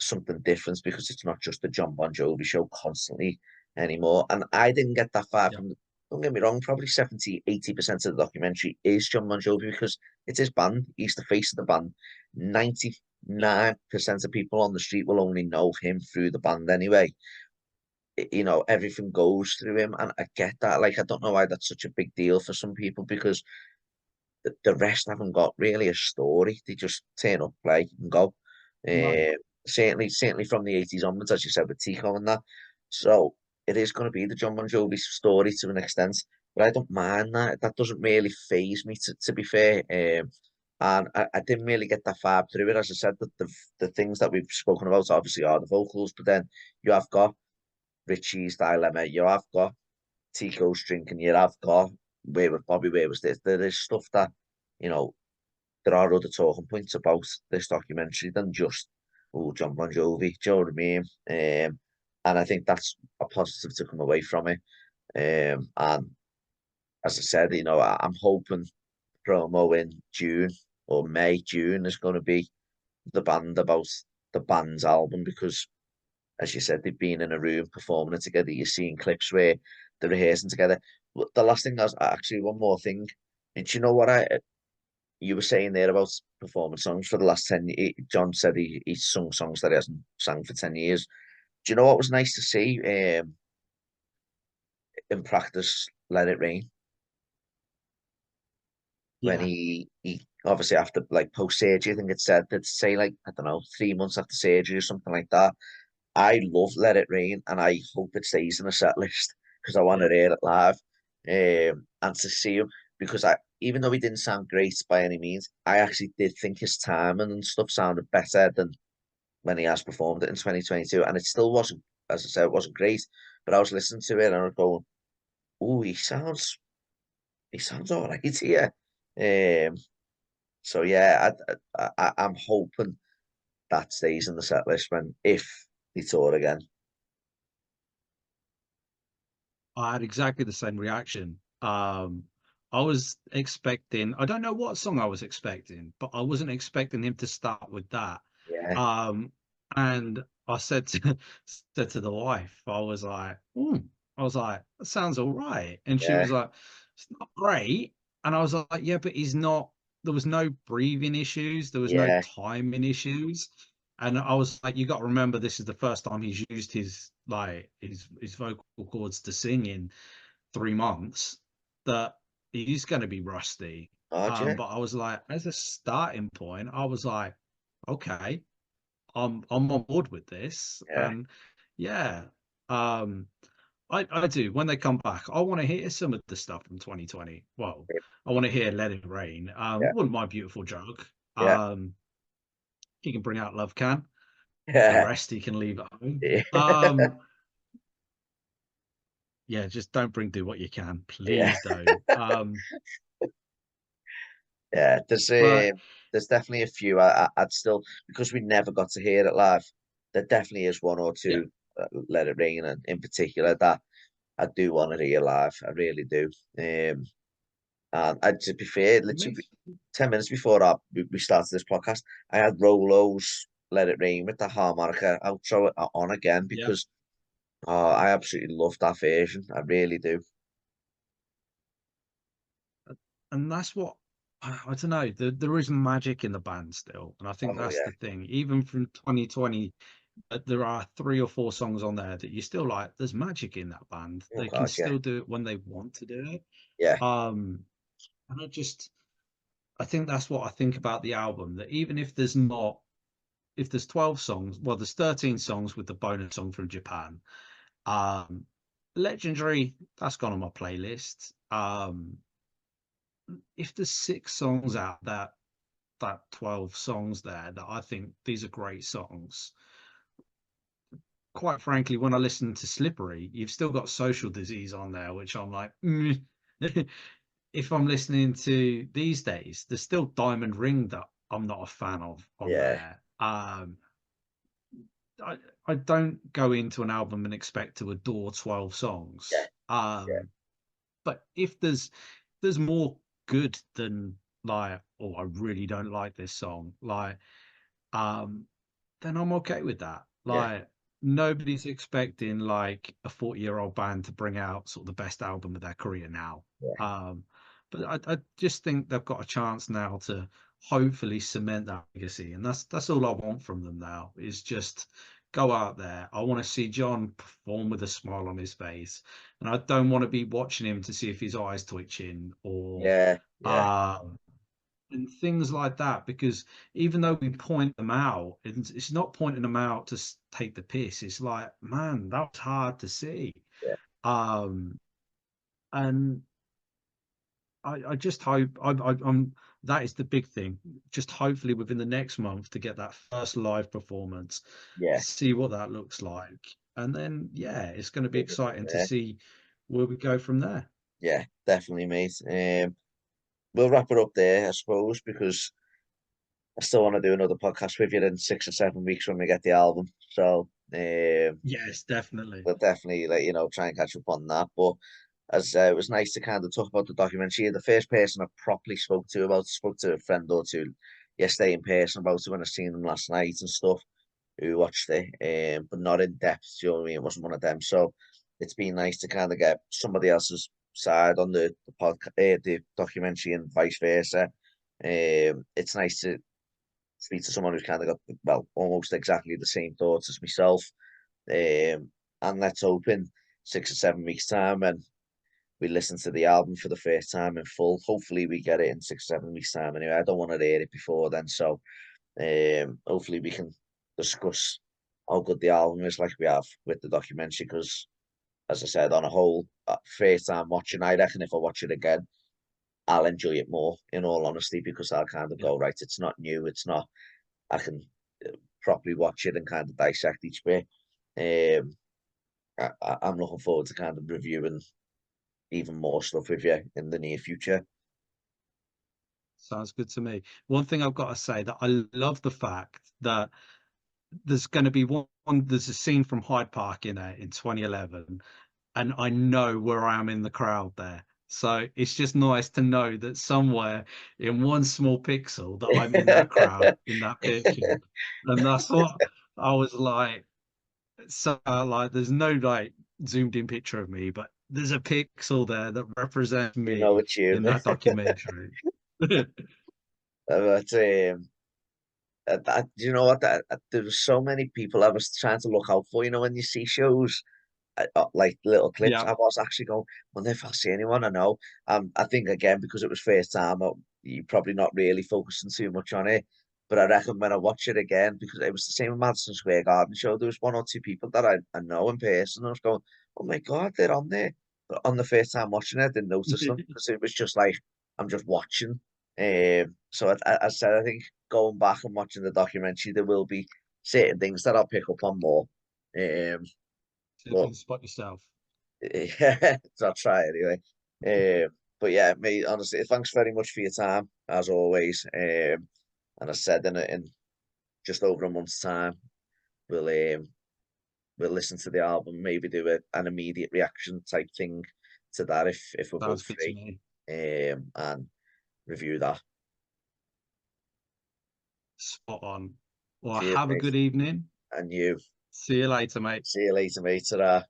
something different because it's not just the Jon Bon Jovi show constantly anymore. And I didn't get that far yeah, from don't get me wrong, probably 70-80% of the documentary is Jon Bon Jovi because it's his band. He's the face of the band. yeah, 99% of people on the street will only know him through the band anyway. You know, everything goes through him, and I get that. Like, I don't know why that's such a big deal for some people because the rest haven't got really a story. They just turn up, play, and go. no, Certainly from the 80s onwards, as you said, with Tico and that. So it is going to be the Jon Bon Jovi story to an extent, but I don't mind that. That doesn't really phase me, to be fair. And I didn't really get that far through it. As I said, the things that we've spoken about obviously are the vocals, but then you have got Richie's dilemma, you have got Tico's drinking, you have got where was Bobby, where was this? There is stuff that, you know, there are other talking points about this documentary than just, oh, Jon Bon Jovi, do you know what I mean? And I think that's a positive to come away from it. And as I said, you know, I'm hoping promo in June or May, June is going to be the band about the band's album because, as you said, they've been in a room performing it together. You're seeing clips where they're rehearsing together. But the last thing was actually one more thing. And do you know what you were saying there about performing songs for the last 10 years? John said he's sung songs that he hasn't sang for 10 years. Do you know what was nice to see in practice? Let It Rain when yeah, he obviously after like post surgery, I think it said that say like I don't know 3 months after surgery or something like that. I love Let It Rain and I hope it stays in the set list because I want yeah. to hear it live. And to see him because I even though he didn't sound great by any means, I actually did think his timing and stuff sounded better than when he has performed it in 2022. And it still wasn't, as I said, it wasn't great. But I was listening to it and I was going, "Oh, he sounds all right here." Um, So yeah, I'm hoping that stays in the set list when if they tour again. I had exactly the same reaction. I was expecting, I don't know what song I was expecting, but I wasn't expecting him to start with that. Yeah, Um, and I said to said to the wife, I was like, I was like, that sounds all right. And she yeah, was like, it's not great. And I was like, yeah, but he's not, there was no breathing issues, there was no yeah. timing issues. And I was like, you got to remember, this is the first time he's used his like his vocal cords to sing in 3 months. That he's going to be rusty. Oh, yeah, But I was like, as a starting point, I was like, okay, I'm on board with this, yeah, and yeah, um, I do. When they come back, I want to hear some of the stuff from 2020. Well, I want to hear "Let It Rain." yeah, Wouldn't mind "Beautiful Joke." yeah, He can bring out "Love Can." The yeah, rest he can leave at home. yeah, Yeah, just don't bring "Do What You Can," yeah. please don't. Yeah, But there's definitely a few. I'd still because we never got to hear it live. There definitely is one or yeah, two, Let It Rain, and in particular that I do want to hear live. I really do. And to be fair, literally makes 10 minutes before we started this podcast, I had Rolo's "Let It Rain" with the harmonica outro on again yeah, because I absolutely love that version. I really do. and that's what I don't know. There is magic in the band still, and I think Oh that's yeah. the thing. Even from 2020, there are 3 or 4 songs on there that you still like. There's magic in that band. Oh They can God, yeah, still do it when they want to do it. yeah, Um, and I think that's what I think about the album. That even if there's not, if there's 12 songs, well, there's 13 songs with the bonus song from Japan. Um, Legendary, that's gone on my playlist. If there's 6 songs out that 12 songs there that I think these are great songs. Quite frankly, when I listen to Slippery, you've still got Social Disease on there, which I'm like, if I'm listening to these days, there's still Diamond Ring that I'm not a fan of on yeah, there. I, I don't go into an album and expect to adore 12 yeah, songs. yeah, But if there's more good than like, oh, I really don't like this song, like, um, then I'm okay with that. yeah, Like, nobody's expecting like a 40-year-old band to bring out sort of the best album of their career now. yeah, Um, but I just think they've got a chance now to hopefully cement that legacy, and that's all I want from them now is just go out there. I want to see John perform with a smile on his face, and I don't want to be watching him to see if his eyes twitching or yeah, yeah, um and things like that, because even though we point them out, it's not pointing them out to take the piss. It's like, man, that was hard to see. yeah, um and I just hope I'm that is the big thing, just hopefully within the next month to get that first live performance, yeah. see what that looks like, and then yeah, it's going to be Take it from exciting to there. see where we go from there. Yeah, definitely, mate. We'll wrap it up there, I suppose, because I still want to do another podcast with you in 6 or 7 weeks when we get the album. So Yes, definitely. we'll definitely let you know, try and catch up on that. But as it was nice to kind of talk about the documentary. The first person I properly spoke to a friend or two yesterday in person about it when I seen them last night and stuff, who watched it, but not in depth. You know what I mean? It wasn't one of them. So it's been nice to kind of get somebody else's side on the podcast, the documentary, and vice versa. It's nice to speak to someone who's kind of got well almost exactly the same thoughts as myself. And let's hope in 6 or 7 weeks' time and we listen to the album for the first time in full. Hopefully, we get it in 6 or 7 weeks' time. Anyway, I don't want to hear it before then, so hopefully we can discuss how good the album is, like we have with the documentary. Because, as I said, on a whole, first time watching, I reckon if I watch it again, I'll enjoy it more. In all honesty, because I'll kind of Yeah. go right. It's not new. It's not. I can properly watch it and kind of dissect each bit. Um, I'm looking forward to kind of reviewing even more stuff with you in the near future. Sounds good to me. One thing I've got to say that I love the fact that there's going to be there's a scene from Hyde Park in there in 2011, and I know where I am in the crowd there. So it's just nice to know that somewhere in one small pixel that I'm in that crowd in that picture. And that's what I was like. So like there's no like zoomed in picture of me, but there's a pixel there that represents You know me it's you. in that documentary. But you know what? There were so many people I was trying to look out for. You know, when you see shows, like little clips, Yeah. I was actually going, wonder if I see anyone I know. I think again because it was first time, you probably not really focusing too much on it. But I reckon when I watch it again, because it was the same with Madison Square Garden show, there was one or two people that I know in person. I was going, oh my God, they're on there. But on the first time watching it, I didn't notice them because it was just like I'm just watching. So I said, I think going back and watching the documentary, there will be certain things that I'll pick up on more. Um, See if you but can spot yourself. yeah, I'll try anyway. But yeah, mate, honestly, thanks very much for your time, as always. And I said in just over a month's time, we'll we'll listen to the album, maybe do an immediate reaction type thing to that if we're both Sounds good to free, me. and review that. Spot on. Well, Cheers, have a mate, good evening. and you. See you later, mate. See you later, mate. Ta-ra.